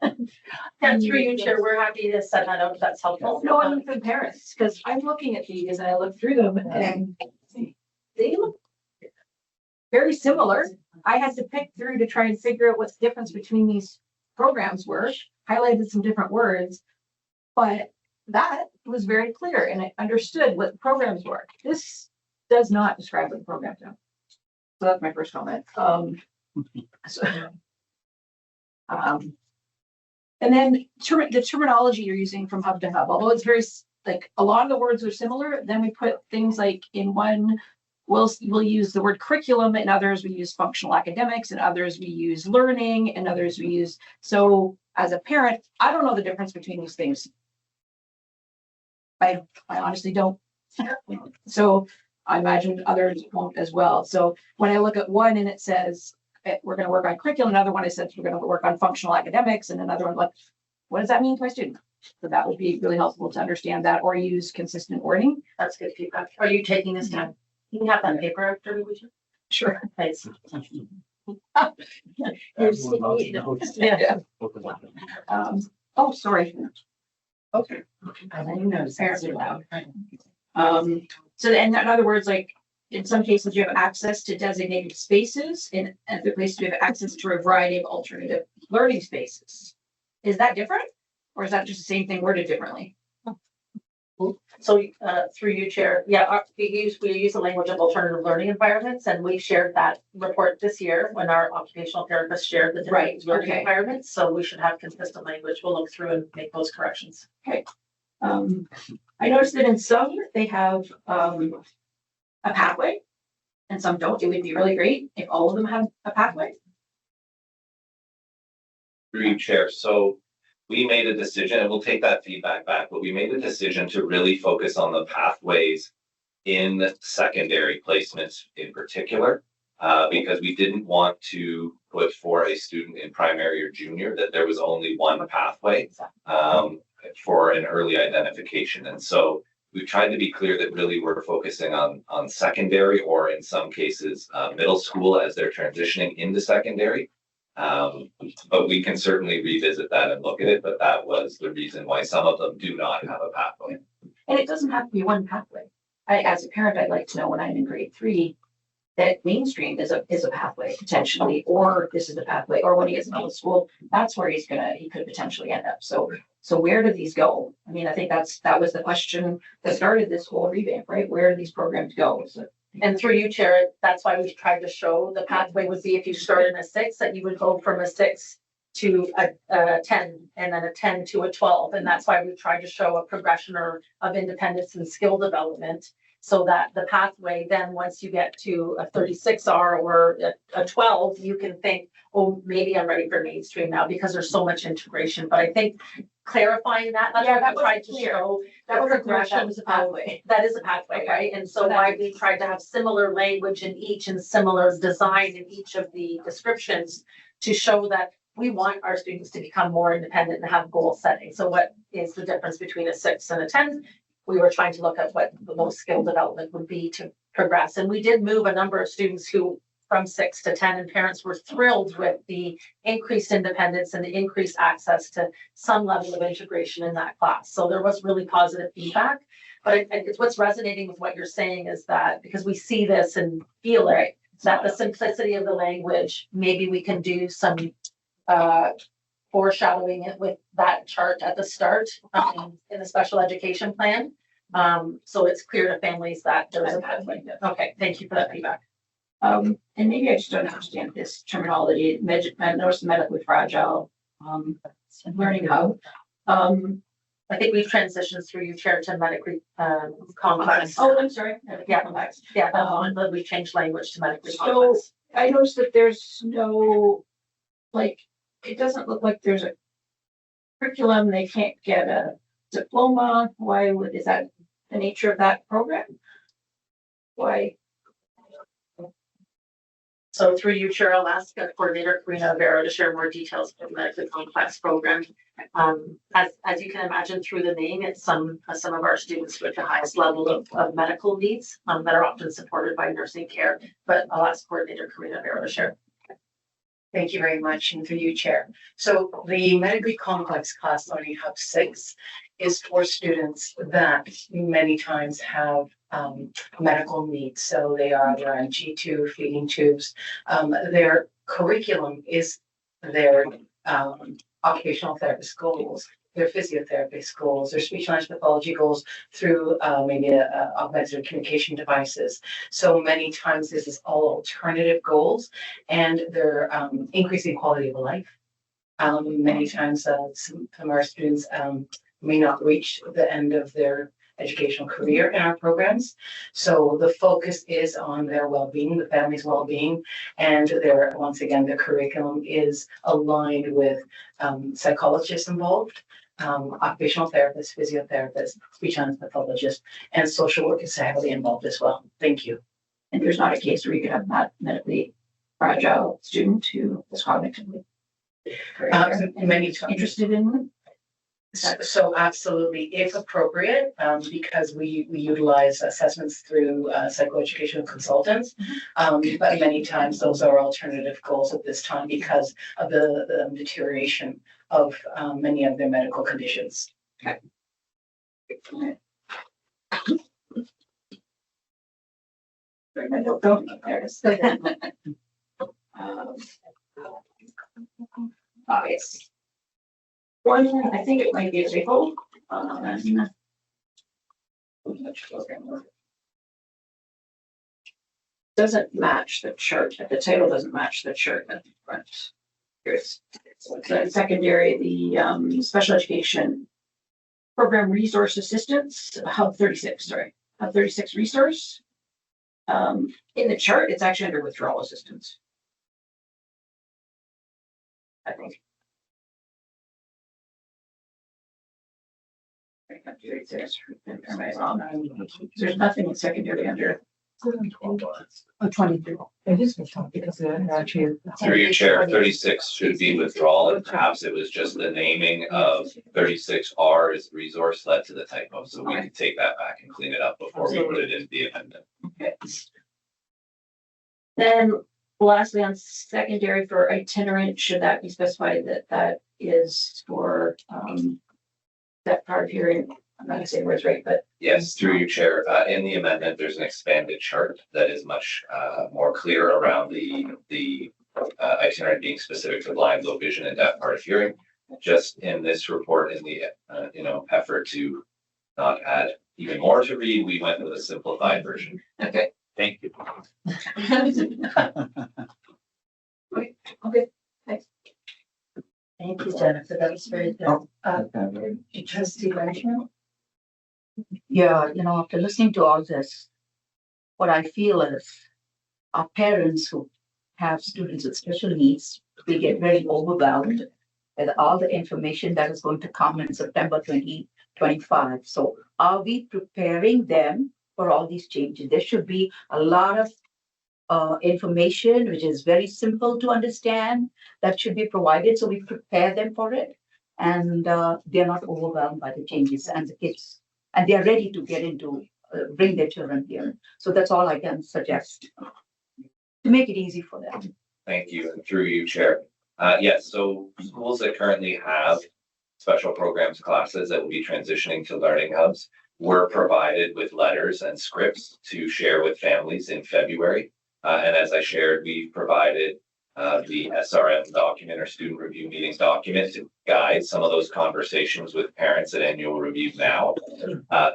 And through you, Chair, we're happy to send that out if that's helpful. No, I mean for the parents, because I'm looking at these and I look through them and they look very similar. I had to pick through to try and figure out what the difference between these programs were, highlighted some different words, but that was very clear and I understood what the programs were. This does not describe what the programs are. So that's my first comment. And then the terminology you're using from hub to hub, although it's very like a lot of the words are similar, then we put things like in one, we'll use the word curriculum, and others we use functional academics, and others we use learning, and others we use. So as a parent, I don't know the difference between these things. I honestly don't. So I imagine others won't as well. So when I look at one and it says we're going to work on curriculum, another one I said we're going to work on functional academics, and another one like, what does that mean to my student? So that would be really helpful to understand that, or use consistent wording. That's good feedback. Are you taking this down? You can have that paper after we should. Sure. Thanks. Yeah. Oh, sorry. Okay. Parents are loud. So in other words, like in some cases you have access to designated spaces, in other places you have access to a variety of alternative learning spaces. Is that different? Or is that just the same thing worded differently? So through you, Chair, yeah, we use the language of alternative learning environments, and we shared that report this year when our occupational therapists shared the different learning environments. So we should have consistent language. We'll look through and make those corrections. Okay. I noticed that in some they have a pathway, and some don't. It would be really great if all of them have a pathway. Through you, Chair. So we made a decision, and we'll take that feedback back, but we made a decision to really focus on the pathways in secondary placements in particular, because we didn't want to put for a student in primary or junior that there was only one pathway for an early identification. And so we've tried to be clear that really we're focusing on secondary, or in some cases, middle school as they're transitioning into secondary. But we can certainly revisit that and look at it, but that was the reason why some of them do not have a pathway. And it doesn't have to be one pathway. As a parent, I'd like to know when I'm in grade 3 that mainstream is a pathway potentially, or this is the pathway, or when he gets in middle school, that's where he could potentially end up. So where do these go? I mean, I think that was the question that started this whole revamp, right? Where do these programs go? So, and through you, Chair, that's why we tried to show the pathway would be if you start in a 6, that you would go from a 6 to a 10, and then a 10 to a 12. And that's why we tried to show a progression of independence and skill development, so that the pathway, then once you get to a 36R or a 12, you can think, oh, maybe I'm ready for mainstream now, because there's so much integration. But I think clarifying that's what we tried to show. That was a pathway. That is a pathway, okay. Right? And so why we tried to have similar language in each and similar design in each of the descriptions, to show that we want our students to become more independent and have goal setting. So what is the difference between a 6 and a 10? We were trying to look at what the most skill development would be to progress. And we did move a number of students who from 6 to 10, and parents were thrilled with the increased independence and the increased access to some level of integration in that class. So there was really positive feedback. But it's what's resonating with what you're saying is that, because we see this and feel it, that the simplicity of the language, maybe we can do some foreshadowing it with that chart at the start in the special education plan. So it's clear to families that there's a pathway. Okay, thank you for that feedback. And maybe I just don't understand this terminology. I noticed medically fragile, learning how. I think we've transitioned through you, Chair, to medically complex. Oh, I'm sorry. Yeah, complex. Yeah, but we've changed language to medically so complex. I noticed that there's no, like, it doesn't look like there's a curriculum. They can't get a diploma. Why is that the nature of that program? Why? So through you, Chair, I'll ask Coordinator Karina Vera to share more details of the medically complex program. As you can imagine through the name, it's some of our students with the highest level of medical needs that are often supported by nursing care. But I'll ask Coordinator Karina Vera to share. Thank you very much, and through you, Chair. So the medically complex class learning hub 6 is for students that many times have medical needs. So they are either on G2 feeding tubes. Their curriculum is their occupational therapist goals, their physiotherapist goals, their speech language pathology goals through maybe augmented communication devices. So many times this is all alternative goals, and they're increasing quality of life. Many times some of our students may not reach the end of their educational career in our programs. So the focus is on their well-being, the family's well-being, and once again, the curriculum is aligned with psychologists involved, occupational therapists, physiotherapists, speech language pathologists, and social work is heavily involved as well. Thank you. And there's not a case where you could have that medically fragile student who is cognitively many times interested in. So absolutely, if appropriate, because we utilize assessments through psychoeducational consultants, but many times those are alternative goals at this time because of the deterioration of many of their medical conditions. Okay. Yes. One, I think it might be a table. Doesn't match the chart. The title doesn't match the chart at the front. Here's the secondary, the special education program resource assistance, Hub 36, sorry, Hub 36 resource. In the chart, it's actually under withdrawal assistance, I think. Am I wrong? There's nothing in secondary under. 23. It is because actually. Through your chair, 36 should be withdrawal, and perhaps it was just the naming of 36R as resource led to the typo. So we can take that back and clean it up before we put it into the amendment. Okay. Then lastly, on secondary for itinerant, should that be specified that that is for that part of hearing? I'm not gonna say the words right, but Yes, through your chair, in the amendment, there's an expanded chart that is much more clear around the itinerant being specific to blind, low vision, and deaf hard of hearing. Just in this report, in the effort to not add even more to read, we went with a simplified version. okay. Thank you. Okay, thanks. Thank you, Jennifer. That was very good. Trustee Rachel? Yeah, after listening to all this, what I feel is our parents who have students with special needs, we get very overwhelmed with all the information that is going to come in September 2025. So are we preparing them for all these changes? There should be a lot of information which is very simple to understand that should be provided, so we prepare them for it, and they're not overwhelmed by the changes, and the kids, and they are ready to get into bring their children here. So that's all I can suggest to make it easy for them. Thank you. And through you, Chair. Yes, so schools that currently have special programs classes that will be transitioning to learning hubs were provided with letters and scripts to share with families in February. And as I shared, we've provided the SRM document or student review meetings document to guide some of those conversations with parents at annual review now.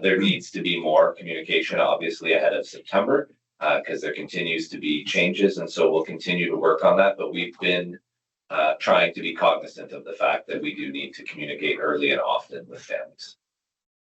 There needs to be more communication, obviously, ahead of September, because there continues to be changes. And so we'll continue to work on that. But we've been trying to be cognizant of the fact that we do need to communicate early and often with families.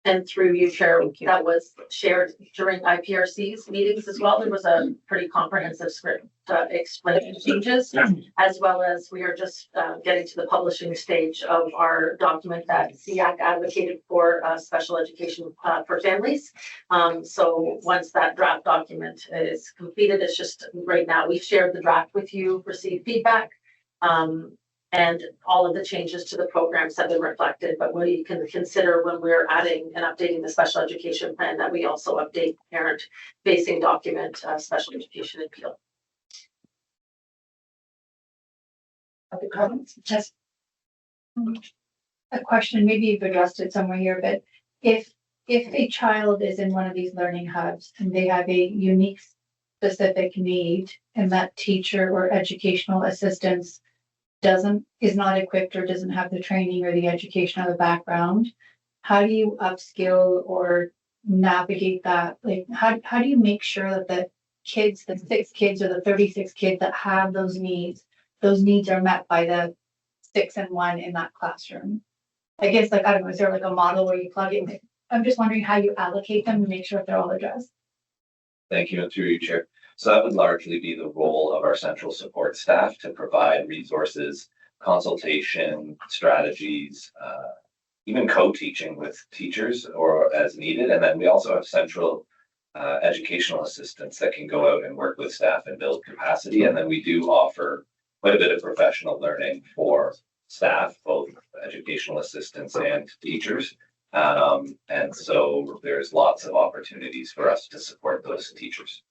And through you, Chair, that was shared during IPRC's meetings as well. There was a pretty comprehensive script explaining changes, as well as we are just getting to the publishing stage of our document that SEAC advocated for special education for families. So once that draft document is completed, it's just right now, we've shared the draft with you, received feedback. And all of the changes to the programs have been reflected, but we can consider when we're adding and updating the special education plan that we also update parent-facing document, special education appeal. Other comments? Just a question, maybe you've addressed it somewhere here, but if a child is in one of these learning hubs and they have a unique specific need and that teacher or educational assistance is not equipped or doesn't have the training or the education or the background, how do you upskill or navigate that? Like, how do you make sure that the 6 kids or the 36 kids that have those needs are met by the 6 and 1 in that classroom? I guess, I don't know, is there like a model where you plug in? I'm just wondering how you allocate them and make sure they're all addressed. Thank you, and through you, Chair. So that would largely be the role of our central support staff to provide resources, consultation, strategies, even co-teaching with teachers or as needed. And then we also have central educational assistants that can go out and work with staff and build capacity. And then we do offer quite a bit of professional learning for staff, both educational assistants and teachers. And so there's lots of opportunities for us to support those teachers.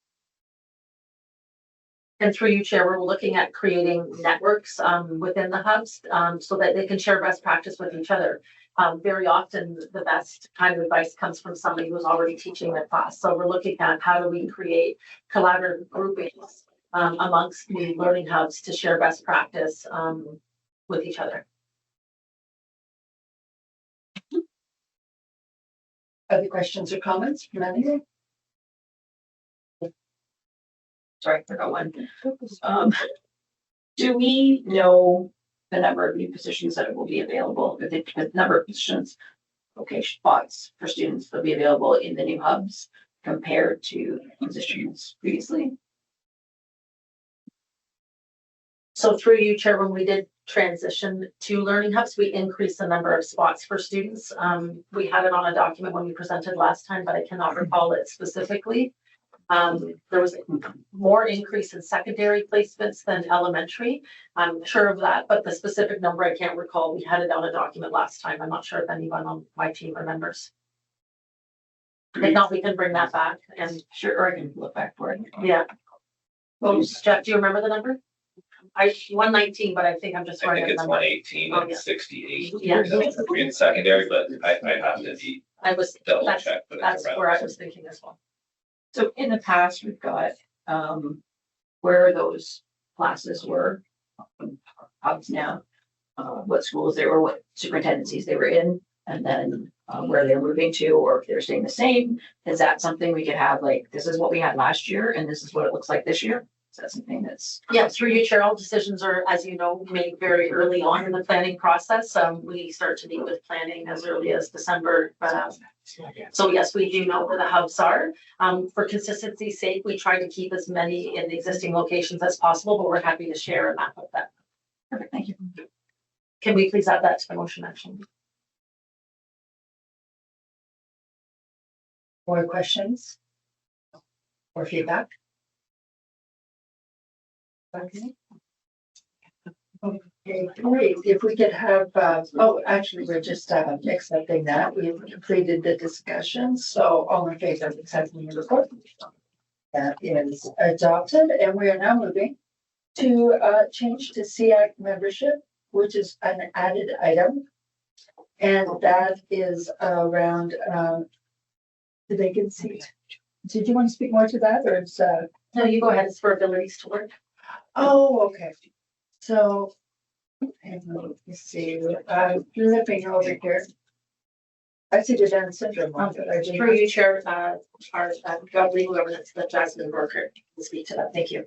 And through you, Chair, we're looking at creating networks within the hubs so that they can share best practice with each other. Very often, the best kind of advice comes from somebody who's already teaching the class. So we're looking at how do we create collaborative groupings amongst the learning hubs to share best practice with each other. Other questions or comments from anyone? Sorry, I forgot one. Do we know the number of new positions that will be available, the number of positions, spots for students that will be available in the new hubs compared to positions previously? So through you, Chair, when we did transition to learning hubs, we increased the number of spots for students. We had it on a document when we presented last time, but I cannot recall it specifically. There was more increase in secondary placements than elementary. I'm sure of that, but the specific number I can't recall. We had it on a document last time. I'm not sure if anyone on my team remembers. If not, we can bring that back and Sure, or I can look back for it. yeah. Well, Jeff, do you remember the number? 119, but I think I'm just I running think a it's number. 118 Oh, and yeah. 68. Yeah. In secondary, but I have to be I was, double that's, check, but that's it's around. where I was thinking as well. So in the past, we've got, where those classes were, hubs now, what schools they were, what superintendencies they were in, and then where they're moving to, or if they're staying the same. Is that something we could have, like, this is what we had last year, and this is what it looks like this year? Is that something that's? Yeah, through you, Chair, all decisions are, as you know, made very early on in the planning process. We start to meet with planning as early as December. So yes, we do know where the hubs are. For consistency's sake, we try to keep as many in the existing locations as possible, but we're happy to share a map of that. Perfect, thank you. Can we please add that to the motion action? More questions? Or feedback? Okay. Okay, great. If we could have, actually, we're just accepting that. We've completed the discussion, so all in favor of accepting the report. That is adopted, and we are now moving to change to SEAC membership, which is an added item. And that is around the vacancy. Did you want to speak more to that, or it's No, you go ahead. It's for abilities to work. Oh, okay. So, and let me see, flipping over here. I see the Down syndrome one, but I didn't. Through you, Chair, our job legal governance, the Jasmine Broker, will speak to that. Thank you.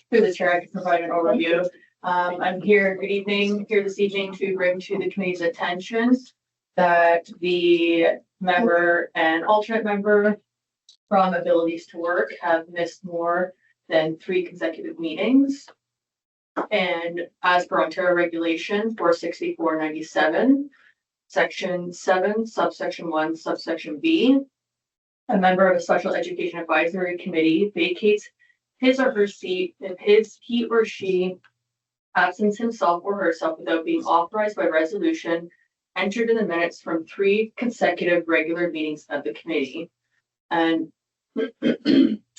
Through the chair, I can provide an overview. I'm here, good evening, here this evening to bring to the committee's attention that the member and alternate member from Abilities to Work have missed more than 3 consecutive meetings. And as per Ontario Regulation 46497, Section 7, subsection 1, subsection B, a member of a special education advisory committee vacates his or her seat if he or she absents himself or herself without being authorized by resolution entered in the minutes from 3 consecutive regular meetings of the committee. And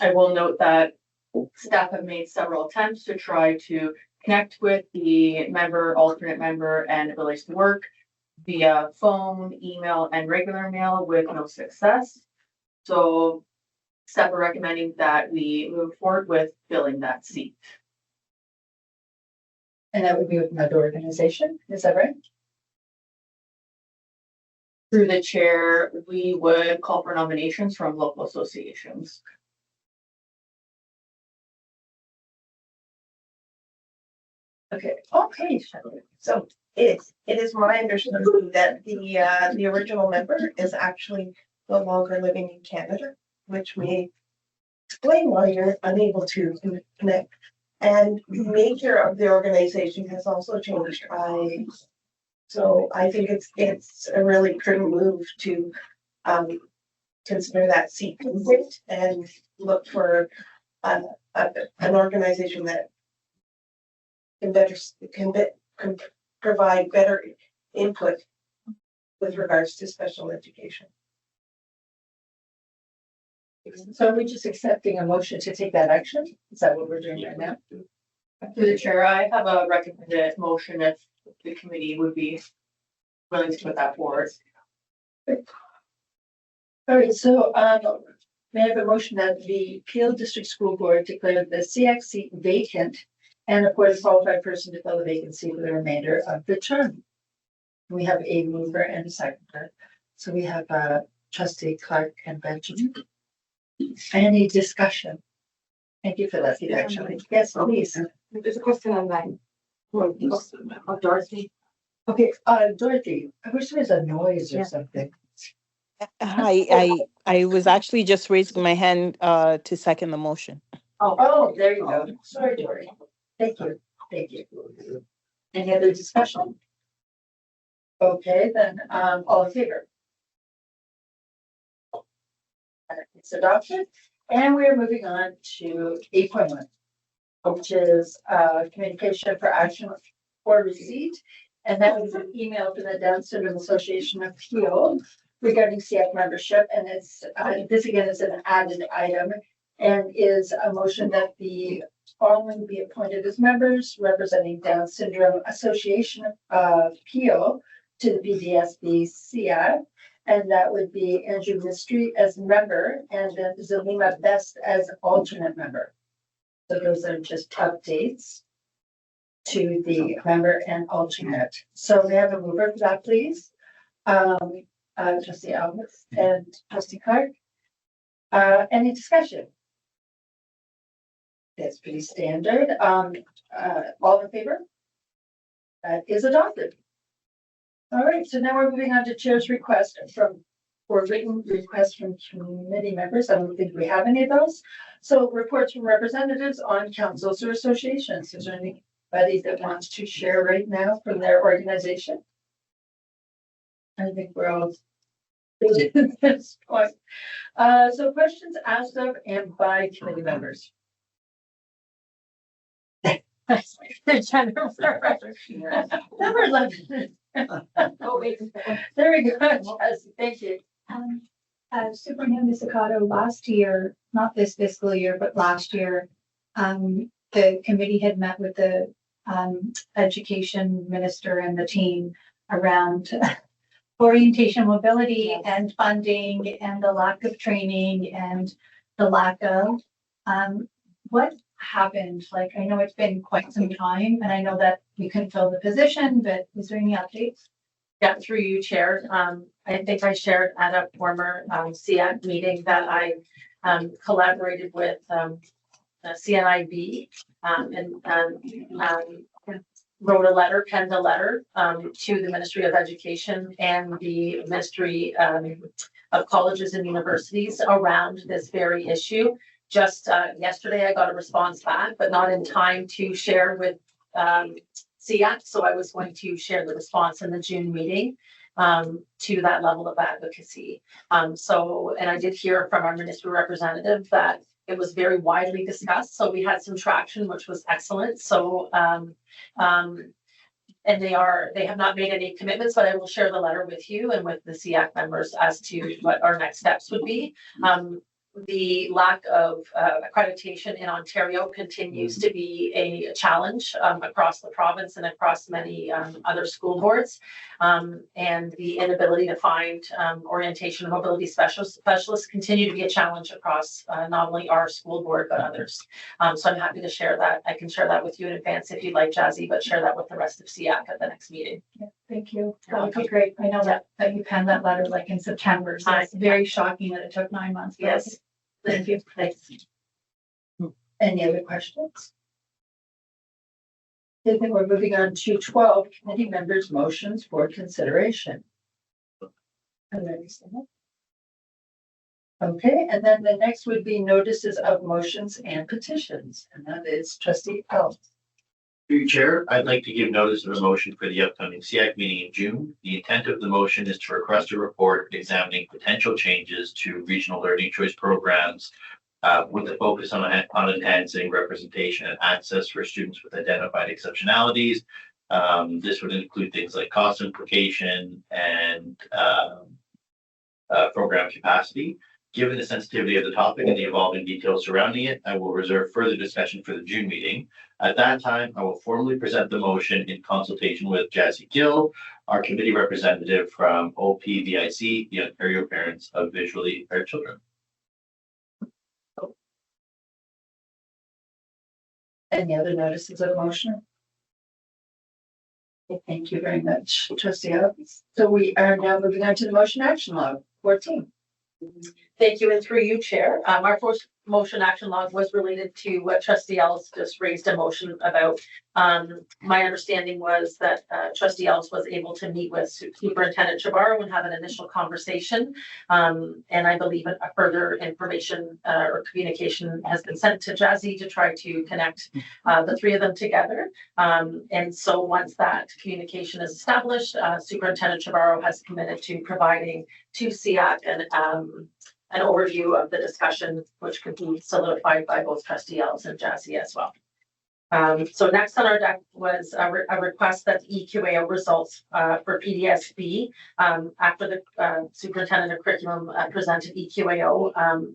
I will note that staff have made several attempts to try to connect with the member, alternate member, and Abilities to Work via phone, email, and regular mail with no success. So staff are recommending that we move forward with filling that seat. And that would be with another organization, is that right? Through the chair, we would call for nominations from local associations. Okay. So it is my understanding that the original member is actually no longer living in Canada, which may explain why you're unable to connect. And the nature of the organization has also changed. So I think it's a really prudent move to consider that seat complete and look for an organization that can provide better input with regards to special education. So are we just accepting a motion to take that action? Is that what we're doing right now? Through the chair, I have a recommended motion if the committee would be willing to put that forward. All right, so may I have a motion that the Peel District School Board declare the SEAC seat vacant and appoint a qualified person to fill the vacancy for the remainder of the term. We have a mover and a seconder. So we have trustee Clark and Benjamin. Any discussion? Thank you for that feedback, Shelley. Yes, please. There's a question online. Of Dorothy. Okay, Dorothy, I wish there was a noise or something. Hi, I was actually just raising my hand to second the motion. Oh, there you go. Sorry, Dorothy. Thank you. Thank you. Any other discussion? Okay, then, all in favor? It's adopted, and we are moving on to 8.1, which is communication for action or receipt. And that was an email from the Down Syndrome Association of Peel regarding SEAC membership. And it's this again is an added item and is a motion that the following be appointed as members representing Down Syndrome Association of Peel to the BDSB SEAC. And that would be Andrew Mystery as member and then Zalima Best as alternate member. So those are just updates to the member and alternate. So we have a mover for that, please. Trustee Alves and Trustee Clark. Any discussion? That's pretty standard. All in favor? That is adopted. All right, so now we're moving on to chair's request for written requests from committee members. I don't think we have any of those. So reports from representatives on councils or associations. Is there anybody that wants to share right now from their organization? I think we're all good at this point. So questions asked of and by committee members. Number 11. Oh, wait. There we go. Yes, thank you. Superintendent Staccato, last year, not this fiscal year, but last year, the committee had met with the education minister and the team around orientation mobility and funding and the lack of training and the lack of what happened? Like, I know it's been quite some time and I know that we couldn't fill the position, but is there any updates? Yeah, through you, Chair. I think I shared at a former SEAC meeting that I collaborated with CNIB and wrote a letter, penned a letter to the Ministry of Education and the Ministry of Colleges and Universities around this very issue. Just yesterday, I got a response back, but not in time to share with SEAC. So I was going to share the response in the June meeting to that level of advocacy. And I did hear from our ministry representative that it was very widely discussed. So we had some traction, which was excellent. So, and they have not made any commitments, but I will share the letter with you and with the SEAC members as to what our next steps would be. The lack of accreditation in Ontario continues to be a challenge across the province and across many other school boards. And the inability to find orientation and mobility specialists continue to be a challenge across not only our school board, but others. So I'm happy to share that. I can share that with you in advance if you'd like, Jazzy, but share that with the rest of SEAC at the next meeting. Yeah, thank you. That would be great. I know that you penned that letter like in September. So it's very shocking that it took 9 months. Yes. Thank you. Thanks. Any other questions? I think we're moving on to 12 committee members' motions for consideration. Okay, and then the next would be notices of motions and petitions, and that is Trustee Alves. Through you, Chair, I'd like to give notice of a motion for the upcoming SEAC meeting in June. The intent of the motion is to request a report examining potential changes to regional learning choice programs with a focus on enhancing representation and access for students with identified exceptionalities. This would include things like cost implication and program capacity. Given the sensitivity of the topic and the evolving details surrounding it, I will reserve further discussion for the June meeting. At that time, I will formally present the motion in consultation with Jazzy Gill, our committee representative from OPVIC, the Ontario Parents of Visually Impaired Children. Any other notices of motion? Okay, thank you very much, Trustee Alves. So we are now moving on to the motion action log 14. Thank you, and through you, Chair. Our first motion action log was related to what Trustee Ellis just raised a motion about. My understanding was that Trustee Ellis was able to meet with Superintendent Chavarro and have an initial conversation. And I believe a further information or communication has been sent to Jazzy to try to connect the three of them together. And so once that communication is established, Superintendent Chavarro has committed to providing to SEAC an overview of the discussion, which could be solidified by both Trustee Ellis and Jazzy as well. So next on our deck was a request that EQAO results for PDSB. After the superintendent of curriculum presented EQAO,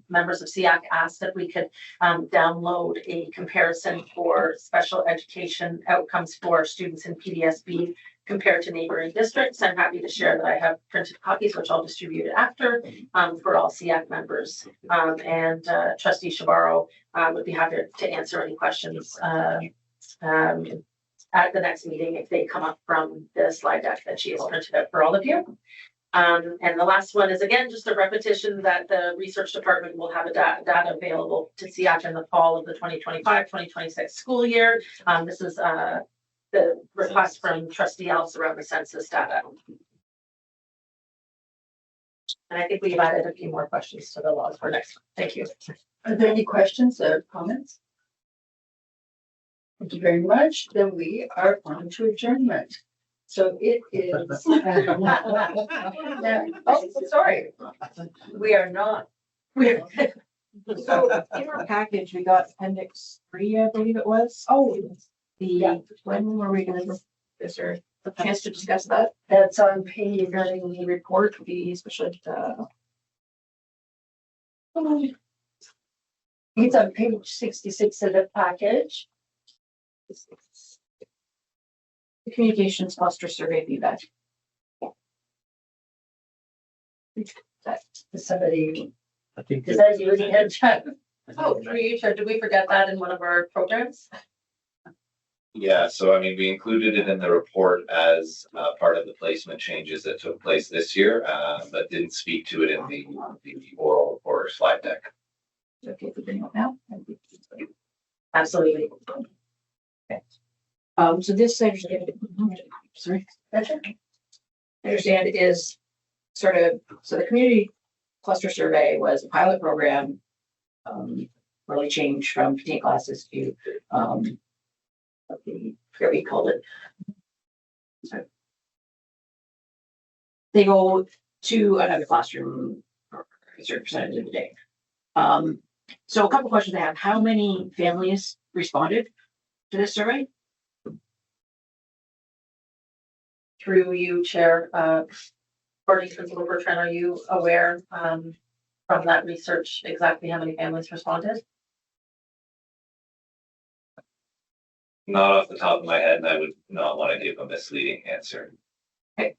members of SEAC asked if we could download a comparison for special education outcomes for students in PDSB compared to neighboring districts. I'm happy to share that I have printed copies, which I'll distribute after for all SEAC members. And Trustee Chavarro would be happy to answer any questions at the next meeting if they come up from the slide deck that she has printed out for all of you. And the last one is, again, just a repetition that the research department will have a data available to SEAC in the fall of the 2025-2026 school year. This is the request from Trustee Ellis around the census data. And I think we've added a few more questions to the laws for next one. Thank you. Are there any questions or comments? Thank you very much. Then we are on to adjournment. So it is. Oh, sorry. We are not. So in our package, we got appendix 3, I believe it was. Oh, when were we gonna, is there a chance to discuss that? That's on page regarding the report, the special, it's on page 66 of the package. The communications cluster survey feedback. Does somebody, I think is that you again, Chuck? Oh, through you, Chair, did we forget that in one of our programs? Yeah, so I mean, we included it in the report as part of the placement changes that took place this year, but didn't speak to it in the oral or slide deck. Okay, if we bring it up now. Absolutely. Okay. So this I understand, sorry. That's okay. I understand is sort of, so the community cluster survey was a pilot program, really changed from 15 classes to I forget what you called it. Sorry. They go to another classroom for a certain percentage of the day. So a couple questions I have. How many families responded to this survey? Through you, Chair, Coordinating Principal Bertrand, are you aware from that research exactly how many families responded? Not off the top of my head, and I would not want to give a misleading answer. Okay.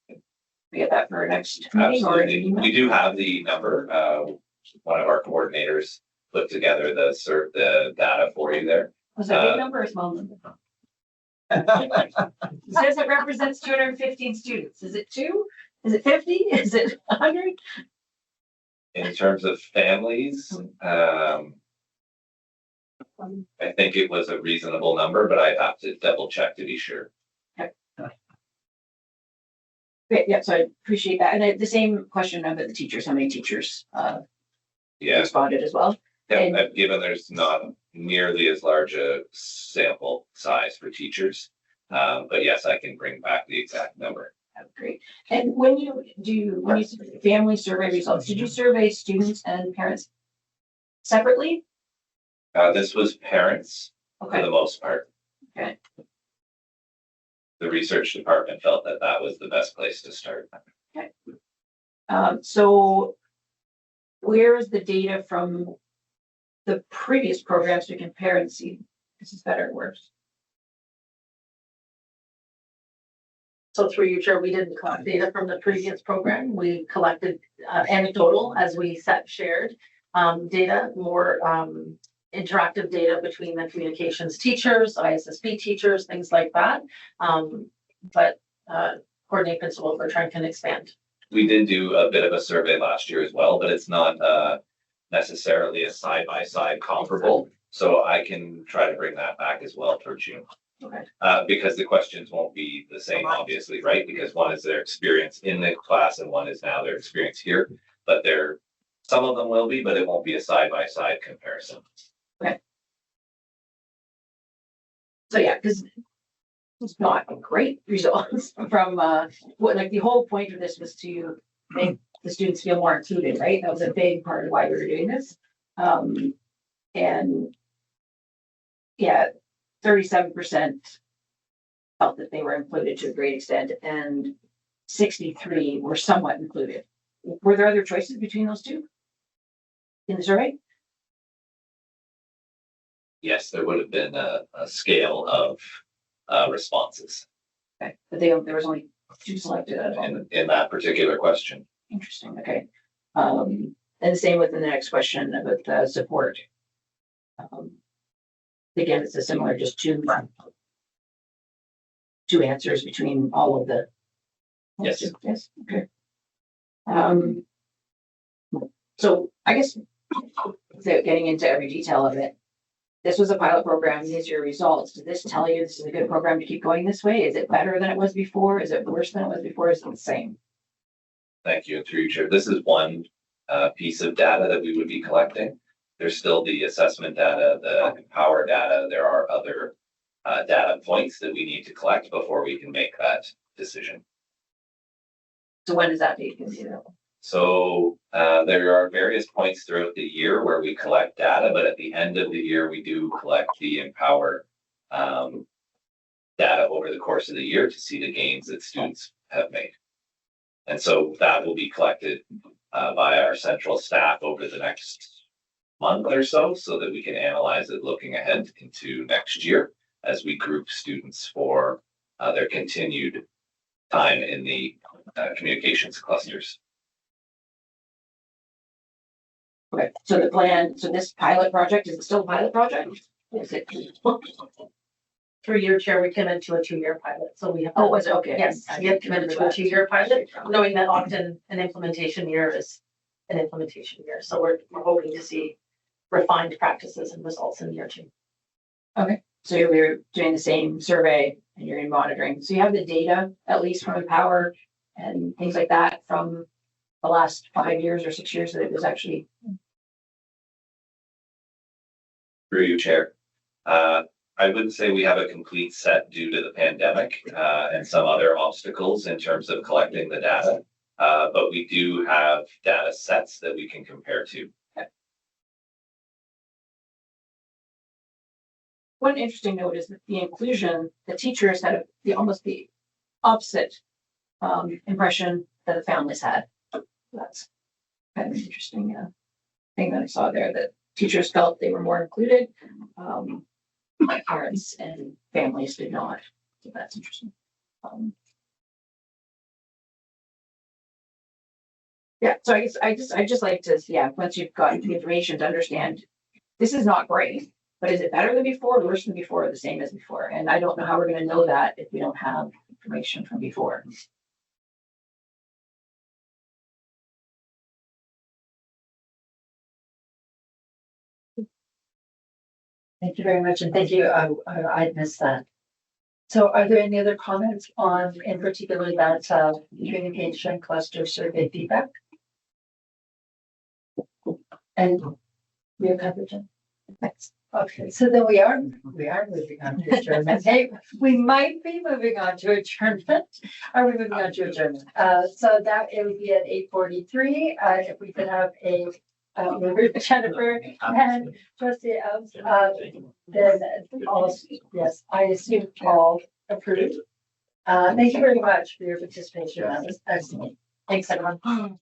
We get that for our next meeting. Absolutely. We do have the number. One of our coordinators put together the data for you there. Was it a big number or a small number? It says it represents 215 students. Is it 2? Is it 50? Is it 100? In terms of families, I think it was a reasonable number, but I'd have to double check to be sure. Okay. Great, yeah, so I appreciate that. And the same question about the teachers, how many teachers responded as well? Yeah, given there's not nearly as large a sample size for teachers, but yes, I can bring back the exact number. Great. And when you family survey results, did you survey students and parents separately? This was parents for the most part. Okay. The research department felt that that was the best place to start. Okay. So where is the data from the previous programs to compare and see this is better or worse? So through you, Chair, we didn't collect data from the previous program. We collected anecdotal as we shared data, more interactive data between the communications teachers, ISSB teachers, things like that. But coordinating principal, Bertrand can expand. We did do a bit of a survey last year as well, but it's not necessarily a side-by-side comparable. So I can try to bring that back as well for June. Okay. Because the questions won't be the same, obviously, right? Because one is their experience in the class and one is now their experience here. But some of them will be, but it won't be a side-by-side comparison. Okay. So yeah, because it's not great results from what, like, the whole point of this was to make the students feel more included, right? That was a big part of why we were doing this. And yeah, 37% felt that they were included to a great extent, and 63 were somewhat included. Were there other choices between those two in the survey? Yes, there would have been a scale of responses. Okay, but there was only 2 selected out of all. In that particular question. Interesting. Okay. And the same with the next question about support. Again, it's a similar, just two answers between all of the. Yes. Yes. Okay. So I guess without getting into every detail of it, this was a pilot program. These are your results. Does this tell you this is a good program to keep going this way? Is it better than it was before? Is it worse than it was before? Is it the same? Thank you. Through you, Chair. This is one piece of data that we would be collecting. There's still the assessment data, the Empower data. There are other data points that we need to collect before we can make that decision. So when does that be considered? So there are various points throughout the year where we collect data, but at the end of the year, we do collect the Empower data over the course of the year to see the gains that students have made. And so that will be collected by our central staff over the next month or so that we can analyze it looking ahead into next year as we group students for their continued time in the communications clusters. Okay, so the plan, so this pilot project, is it still a pilot project? Is it? Through your chair, we committed to a 2-year pilot, so we have. Oh, was it? Okay. Yes, we have committed to a 2-year pilot, knowing that often an implementation year is an implementation year. So we're hoping to see refined practices and results in year 2. Okay, so you're doing the same survey and you're in monitoring. So you have the data, at least from Empower and things like that, from the last 5 years or 6 years that it was actually. Through you, Chair. I wouldn't say we have a complete set due to the pandemic and some other obstacles in terms of collecting the data, but we do have data sets that we can compare to. One interesting note is that the inclusion, the teachers had almost the opposite impression that the families had. That's kind of an interesting thing that I saw there, that teachers felt they were more included. My parents and families did not. So that's interesting. Yeah, so I guess I just like to, once you've gotten the information to understand, this is not great, but is it better than before, worse than before, or the same as before? And I don't know how we're going to know that if we don't have information from before. Thank you very much, and thank you. I missed that. So are there any other comments on, in particular, that communication cluster survey feedback? And we have coverage. Thanks. Okay, so then we are moving on to adjournment. Hey, we might be moving on to adjournment. Are we moving on to adjournment? So that it would be at 8:43. If we could have a Jennifer and Trustee Elves, then all, yes, I assume all approved. Thank you very much for your participation. That was excellent. Thanks, everyone.